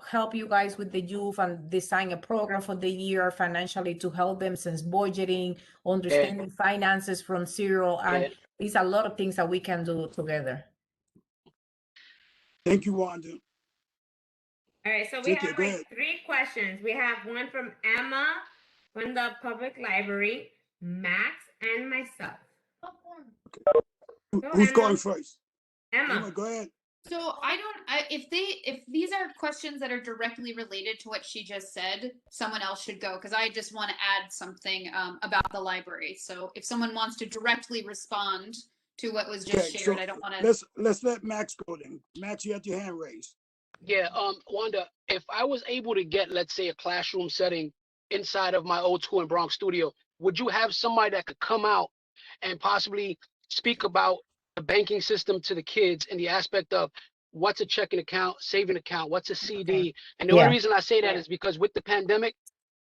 help you guys with the youth and design a program for the year financially to help them since budgeting, understanding finances from zero, and it's a lot of things that we can do together. Thank you, Wanda. All right, so we have 3 questions. We have one from Emma from the public library, Max, and myself. Who's going first? Emma. Go ahead. So if these are questions that are directly related to what she just said, someone else should go because I just want to add something about the library. So if someone wants to directly respond to what was just Okay, shared, so I don't want to. let's let Max go then. Max, you had your hand raised. Yeah, Wanda, if I was able to get, let's say, a classroom setting inside of my old school in Bronx studio, would you have somebody that could come out and possibly speak about the banking system to the kids in the aspect of what's a checking account, saving account, what's a CD? And the only reason I say that is because with the pandemic,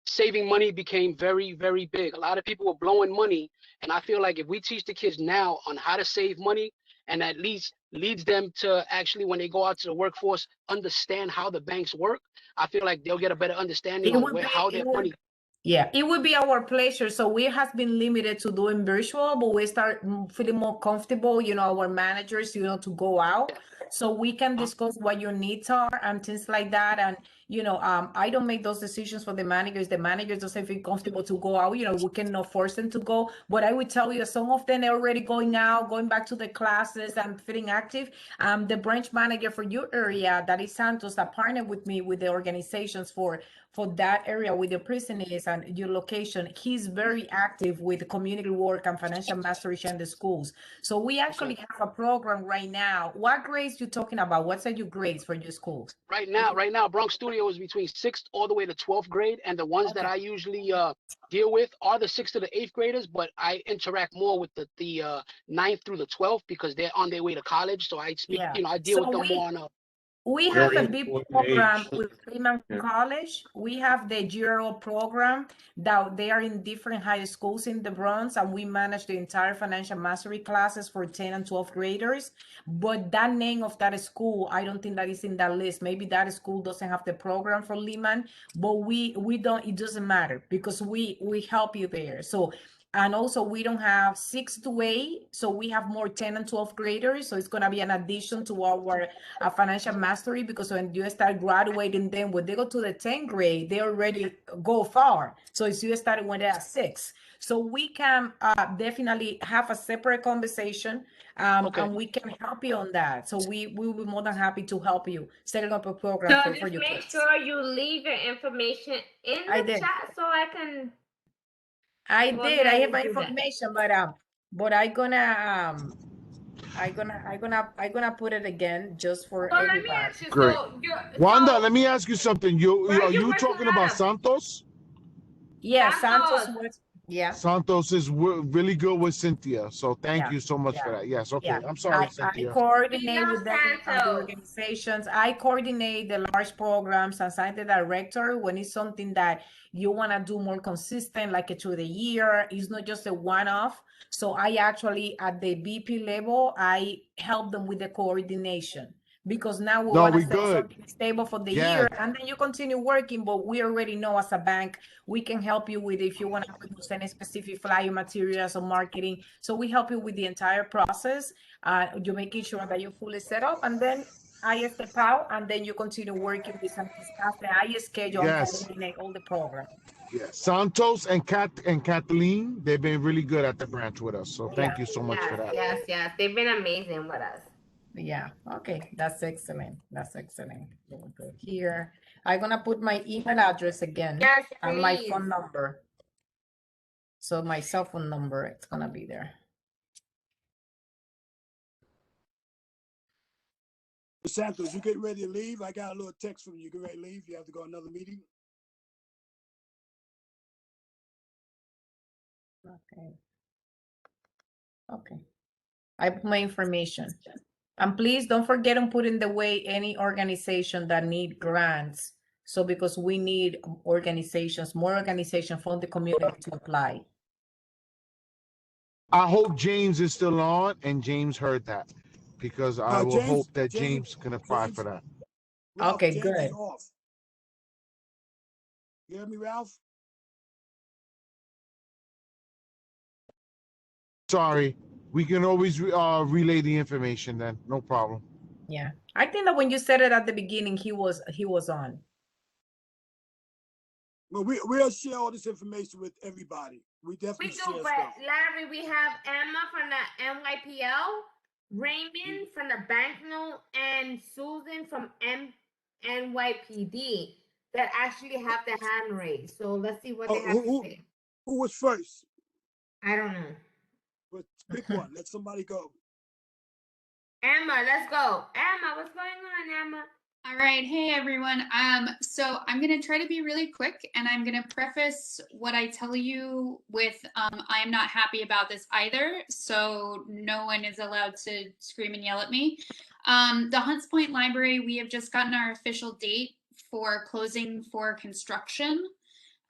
saving money became very, very big. A lot of people were blowing money. And I feel like if we teach the kids now on how to save money, and at least leads them to actually, when they go out to the workforce, understand how the banks work, I feel like they'll get a better understanding It on would be, how their money. yeah, it would be our pleasure. So we have been limited to doing virtual, but we start feeling more comfortable, our managers, to go out. So we can discuss what your needs are and things like that. And, I don't make those decisions for the managers. The managers doesn't feel comfortable to go out. We cannot force them to go. But I would tell you, some of them are already going out, going back to the classes and feeling active. The branch manager for your area, that is Santos, that partnered with me with the organizations for that area with the prison is and your location. He's very active with community work and financial mastery in the schools. So we actually have a program right now. What grades you talking about? What's your grades for your schools? Right now, Bronx Studio is between 6th all the way to 12th grade. And the ones that I usually deal with are the 6th to the 8th graders, but I interact more with the 9th through the 12th because they're on their way to college. So I speak, I deal with them more on a. We have Very a big important program age. with Freeman Yeah. College. We have the GRO program that they are in different high schools in the Bronx, and we manage the entire financial mastery classes for 10 and 12 graders. But that name of that school, I don't think that is in that list. Maybe that school doesn't have the program for Lehman, but we don't, it doesn't matter because we help you there. So, and also we don't have 6 to 8, so we have more 10 and 12 graders. So it's going to be an addition to our financial mastery, because when you start graduating them, when they go to the 10th grade, they already go far. So it's you started when they're 6. So we can definitely have a separate conversation, and we can help you on that. So we will be more than happy to help you setting up a program So for just your make kids. sure you leave your information in I the did. chat so I can. I go did. I ahead have and my do that. information, but I'm gonna put it again just for So let me everybody. ask you. Great. So you're Wanda, so let me ask you something. where Are you you working talking about out of? Santos? Yeah, Santos Santos. was, yeah. Santos is really good with Cynthia. So thank Yeah, you so much for yeah, that. Yes, okay. yeah. I'm sorry, I Cynthia. coordinate We with them love and the Santos. organizations. I coordinate the large programs and sign the director when it's something that you want to do more consistent, like through the year. It's not just a one-off. So I actually, at the VP level, I help them with the coordination. Because now we No, want to we set good. something stable for the Yes. year, and then you continue working. But we already know as a bank, we can help you with if you want to produce any specific flyer materials or marketing. So we help you with the entire process. You're making sure that you're fully set up, and then I step out, and then you continue working with some staff that I schedule and Yes. coordinate all the program. Yes. Santos and Kathleen, they've been really good at the branch with us. So thank Yeah. you so much for that. Yes. They've been amazing with us. Yeah, okay, that's excellent. That's excellent. We'll go here. I'm gonna put my email address again Yes, and my please. phone number. So my cell phone number, it's gonna be there. Santos, you getting ready to leave? I got a little text from you. You get ready to leave? You have to go to another meeting? Okay. Okay. I put my information. And please don't forget to put in the way any organization that need grants. So because we need organizations, more organizations from the community to apply. I hope James is still on and James heard that, because I will hope that James can apply for that. Ralph, Okay, James good. is off. You hear me, Ralph? Sorry, we can always relay the information then. No problem. Yeah, I think that when you said it at the beginning, he was on. Well, we'll share all this information with everybody. We definitely We do, share but stuff. Larry, we have Emma from the NYPL. Raymond from the banknote and Susan from NYPD that actually have the hand raised. So let's see what they have to say. Who was first? I don't know. But pick one. Let somebody go. Emma, let's go. Emma, what's going on, Emma? All right. Hey, everyone. So I'm going to try to be really quick, and I'm going to preface what I tell you with I am not happy about this either. So no one is allowed to scream and yell at me. The Hunts Point Library, we have just gotten our official date for closing for construction.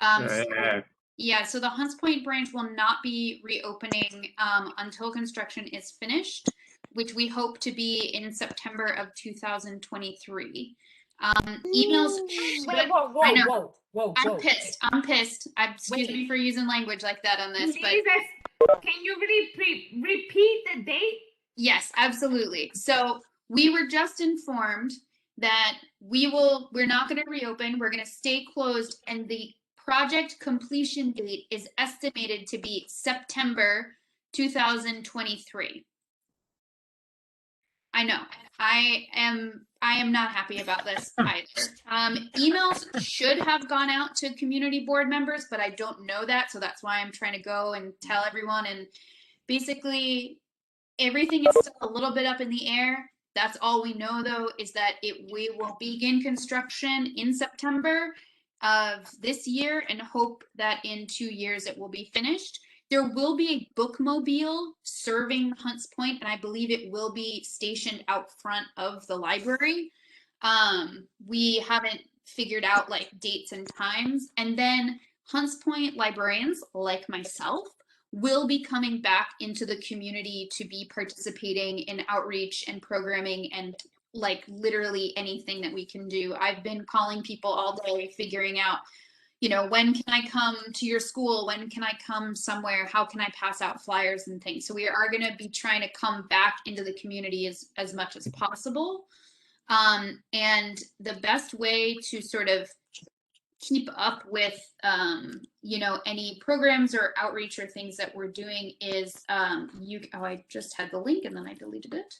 So the Hunts Point branch will not be reopening until construction is finished, which we hope to be in September of 2023. Emails should, Whoa. I'm pissed. Excuse me for using language like that on this, but can you repeat the date? Yes, absolutely. So we were just informed that we're not going to reopen. We're going to stay closed, and the project completion date is estimated to be September 2023. I know. I am not happy about this either. Emails should have gone out to community board members, but I don't know that, so that's why I'm trying to go and tell everyone. And basically, everything is still a little bit up in the air. That's all we know, though, is that we will begin construction in September of this year and hope that in 2 years it will be finished. There will be a bookmobile serving Hunts Point, and I believe it will be stationed out front of the library. We haven't figured out like dates and times. And then Hunts Point librarians, like myself, will be coming back into the community to be participating in outreach and programming and like literally anything that we can do. I've been calling people all day, figuring out, when can I come to your school? When can I come somewhere? How can I pass out flyers and things? So we are going to be trying to come back into the community as much as possible. And the best way to sort of keep up with, any programs or outreach or things that we're doing is I just had the link and then I deleted it.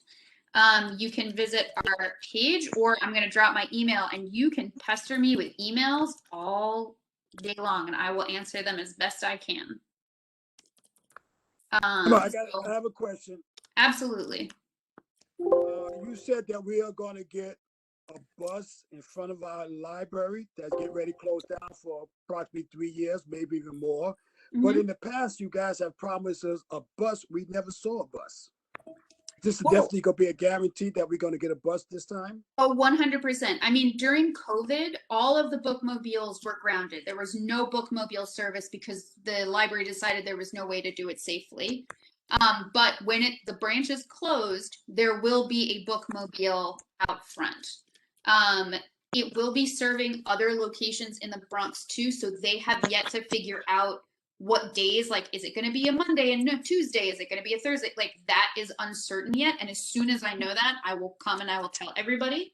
You can visit our page, or I'm going to drop my email, and you can pester me with emails all day long, and I will answer them as best I can. I have a question. Absolutely. You said that we are going to get a bus in front of our library that's getting ready to close down for approximately 3 years, maybe even more. But in the past, you guys have promised us a bus. We never saw a bus. This is definitely going to be a guarantee that we're going to get a bus this time? Oh, 100%. I mean, during COVID, all of the bookmobiles were grounded. There was no bookmobile service because the library decided there was no way to do it safely. But when the branch is closed, there will be a bookmobile out front. It will be serving other locations in the Bronx too, so they have yet to figure out what days, like, is it going to be a Monday and no Tuesday? Is it going to be a Thursday? Like, that is uncertain yet. And as soon as I know that, I will come and I will tell everybody.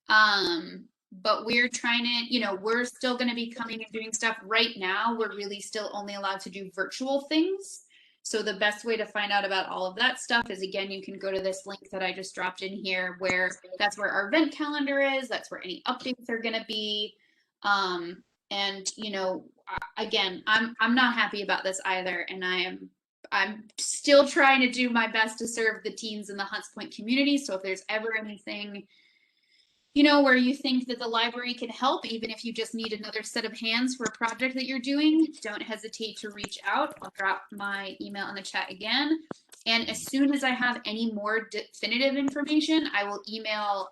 But we're trying to, we're still going to be coming and doing stuff. Right now, we're really still only allowed to do virtual things. So the best way to find out about all of that stuff is, again, you can go to this link that I just dropped in here, where that's where our event calendar is. That's where any updates are going to be. And, again, I'm not happy about this either. And I'm still trying to do my best to serve the teens in the Hunts Point community. So if there's ever anything, where you think that the library can help, even if you just need another set of hands for a project that you're doing, don't hesitate to reach out. I'll drop my email in the chat again. And as soon as I have any more definitive information, I will email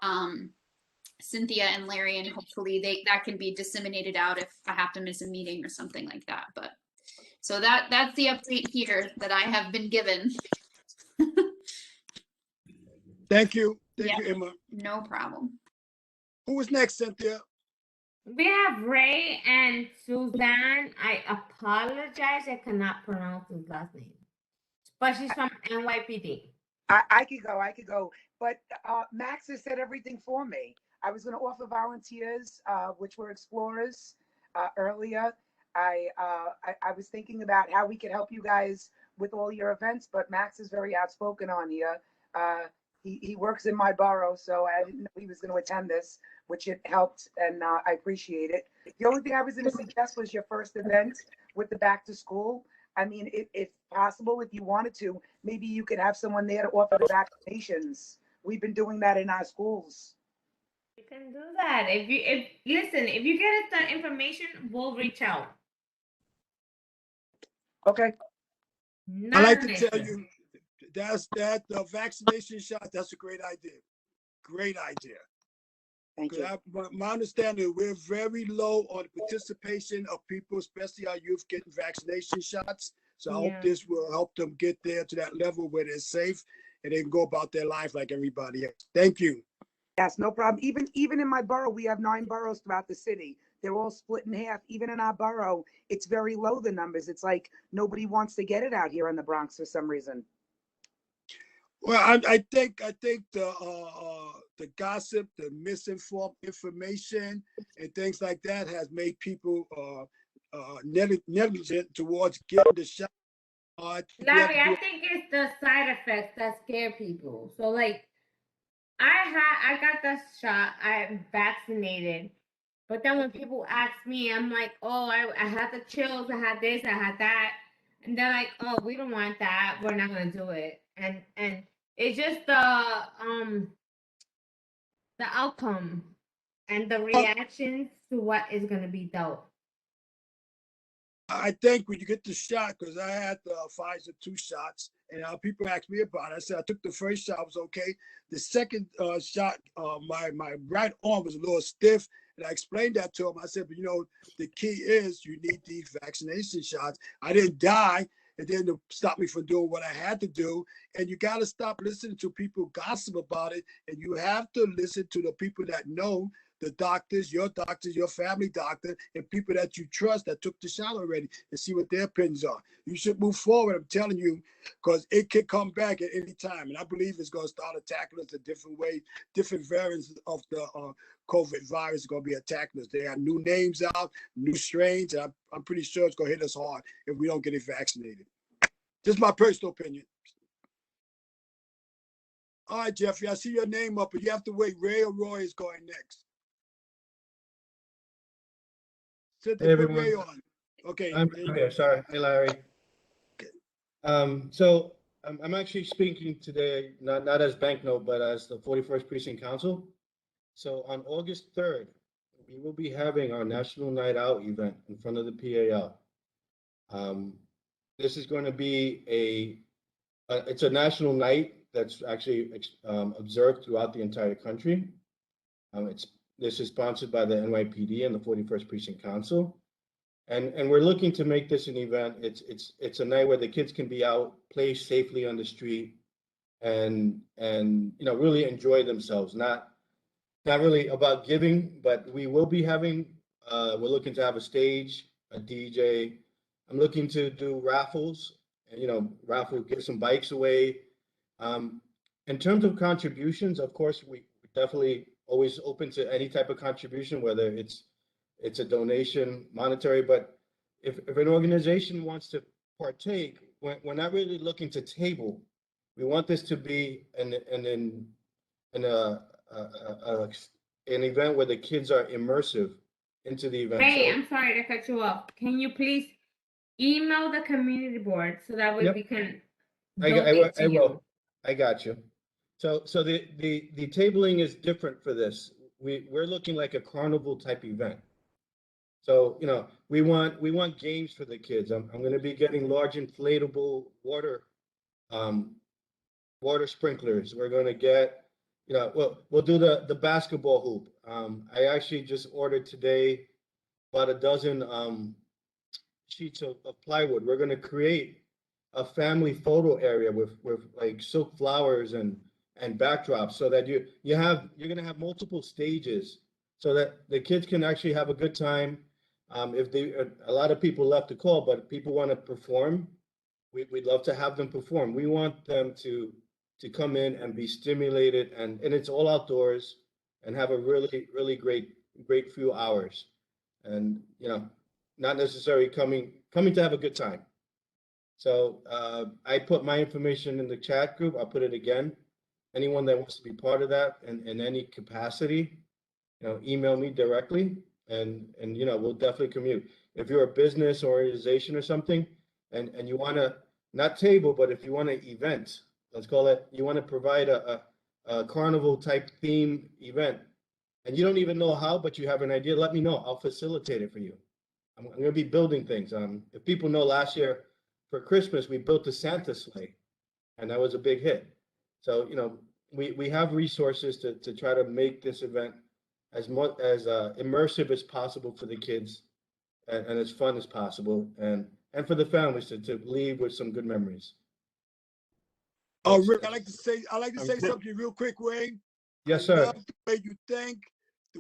Cynthia and Larry, and hopefully that can be disseminated out if I have to miss a meeting or something like that. But so that's the update here that I have been given. Thank you. Thank you, Emma. No problem. Who is next, Cynthia? We have Ray and Suzanne. I apologize. I cannot pronounce his last name. But she's from NYPD. I could go. But Max has said everything for me. I was going to offer volunteers, which were explorers earlier. I was thinking about how we could help you guys with all your events, but Max is very outspoken on here. He works in my borough, so I didn't know he was going to attend this, which it helped, and I appreciate it. The only thing I was going to suggest was your first event with the back to school. I mean, if possible, if you wanted to, maybe you could have someone there to offer the vaccinations. We've been doing that in our schools. You can do that. If you get us the information, we'll reach out. Okay. I like to tell you that the vaccination shot, that's a great idea. Great idea. Thank you. My understanding, we're very low on participation of people, especially our youth, getting vaccination shots. So I hope this will help them get there to that level where they're safe and they can go about their life like everybody else. Thank you. Yes, no problem. Even in my borough, we have 9 boroughs throughout the city. They're all split in half. Even in our borough, it's very low, the numbers. It's like nobody wants to get it out here in the Bronx for some reason. Well, I think the gossip, the misinformed information, and things like that has made people negligent towards getting the shot. Larry, I think it's the side effects that scare people. So like, I got the shot. I'm vaccinated, but then when people ask me, I'm like, oh, I had the chills, I had this, I had that, and they're like, oh, we don't want that. We're not gonna do it. And it's just the outcome and the reactions to what is gonna be dealt. I think when you get the shot, because I had the Pfizer 2 shots, and people asked me about it. I said I took the first shot, was okay. The second shot, my right arm was a little stiff, and I explained that to him. I said, but you know, the key is you need these vaccination shots. I didn't die. It didn't stop me from doing what I had to do. And you got to stop listening to people gossip about it. And you have to listen to the people that know, the doctors, your family doctor, and people that you trust that took the shot already, and see what their opinions are. You should move forward, I'm telling you, because it can come back at any time. And I believe it's going to start attacking us a different way. Different variants of the COVID virus is going to be attacking us. They have new names out, new strains, and I'm pretty sure it's going to hit us hard if we don't get it vaccinated. Just my personal opinion. All right, Jeffrey, I see your name up, but you have to wait. Ray or Roy is going next. Hey, everyone. Ray on. Okay. I'm here. Sorry. Hey, Larry. So I'm actually speaking today, not as Banknote, but as the 41st Precinct Council. So on August 3rd, we will be having our National Night Out event in front of the PAL. This is going to be it's a national night that's actually observed throughout the entire country. This is sponsored by the NYPD and the 41st Precinct Council. And we're looking to make this an event. It's a night where the kids can be out, play safely on the street, and you know, really enjoy themselves. Not really about giving, but we will be having, we're looking to have a stage, a DJ. I'm looking to do raffles, you know, give some bikes away. In terms of contributions, of course, we definitely always open to any type of contribution, whether it's a donation, monetary, but if an organization wants to partake, we're not really looking to table. We want this to be an event where the kids are immersive into the event. Ray, I'm sorry to cut you off. Can you please email the community board so that way we can I will. I got you. So the tabling is different for this. We're looking like a carnival type event. So, you know, we want games for the kids. I'm going to be getting large inflatable water sprinklers. We're going to get, you know, we'll do the basketball hoop. I actually just ordered today about a dozen sheets of plywood. We're going to create a family photo area with like silk flowers and backdrops, so that you're going to have multiple stages, so that the kids can actually have a good time. If a lot of people left the call, but people want to perform, we'd love to have them perform. We want them to come in and be stimulated, and it's all outdoors, and have a really great few hours, and you know, not necessarily coming to have a good time. So I put my information in the chat group. I'll put it again. anyone that wants to be part of that in any capacity, email me directly and we'll definitely commute. If you're a business or organization or something and you want to not table, but if you want to event, let's call it, you want to provide a carnival type theme event and you don't even know how, but you have an idea, let me know. I'll facilitate it for you. I'm going to be building things. If people know, last year for Christmas, we built a Santa sleigh and that was a big hit. So, we have resources to try to make this event as much as immersive as possible for the kids and as fun as possible and for the families to leave with some good memories. Oh, Rick, I'd like to say something real quick, Wayne. Yes, I sir. love the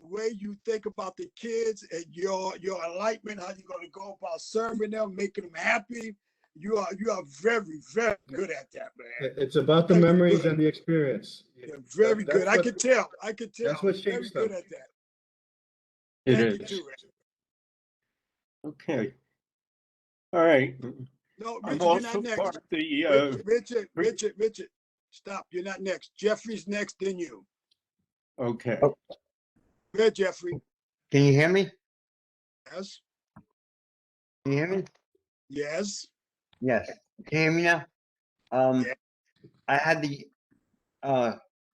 way you think, about the kids and your enlightenment, how you're gonna go about serving them, making them happy. You are very, very good at that, man. It's about the memories and the experience. You're very good. I could tell. That's what You're shapes very good them. at that. It Thank you is. too, Rick. Okay. All right. No, I'm Richard, you're also not next. part of the, Richard, stop. You're not next. Jeffrey's next, then you. okay. Go ahead, Jeffrey. Can you hear me? Yes. Can you hear me? Yes. Yes. Can you hear me now? I had the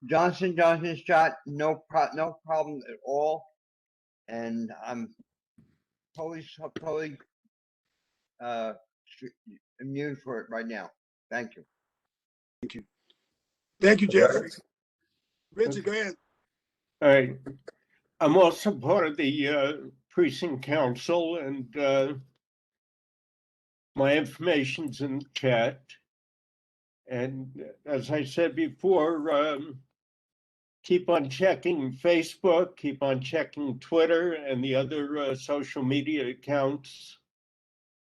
Johnson & Johnson shot, no problem at all, and I'm totally immune for it right now. Thank you. Thank you, Jeffrey. Richard, go ahead. All right. I'm also part of the precinct council, and my information's in the chat. And as I said before, keep on checking Facebook, keep on checking Twitter and the other social media accounts,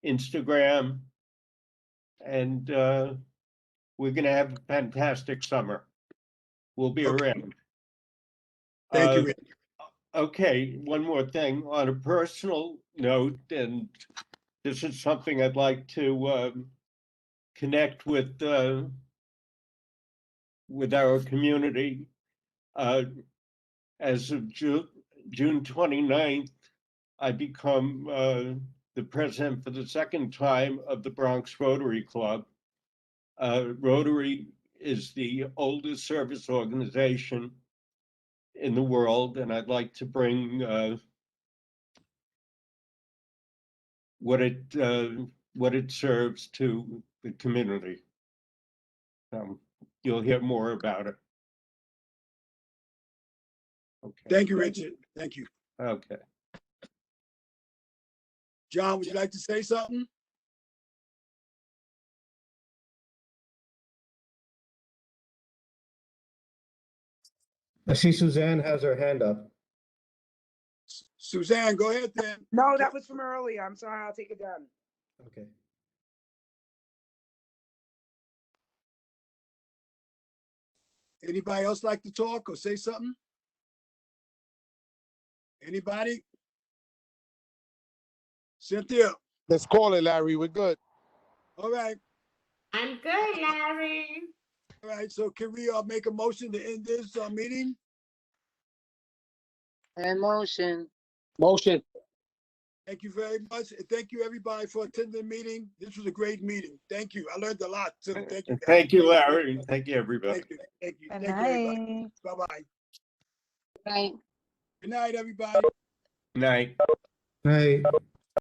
Instagram, and we're going to have a fantastic summer. We'll be around. Thank you, Richard. Okay, one more thing. On a personal note, and this is something I'd like to connect with our community. As of June 29th, I become the president for the second time of the Bronx Rotary Club. Rotary is the oldest service organization in the world, and I'd like to bring what it serves to the community. You'll hear more about it. Okay. Thank you, Richard. Thank you. Okay. John, would you like to say something? I see Suzanne has her hand up. Suzanne, go ahead then. No, that was from earlier. I'm sorry. I'll take it down. Okay. Anybody else like to talk or say something? Anybody? Cynthia. Let's call it, Larry. We're good. All right. I'm good, Larry. All right. So can we make a motion to end this meeting? And motion. Motion. Thank you very much. And thank you, everybody, for attending the meeting. This was a great meeting. Thank you. I learned a lot, too. Thank you, guys. Thank you, Larry. Thank you, everybody. Thank you. Thank you. Good Thank you, everybody. night. Bye-bye. Right. Good night, everybody. Night. Right.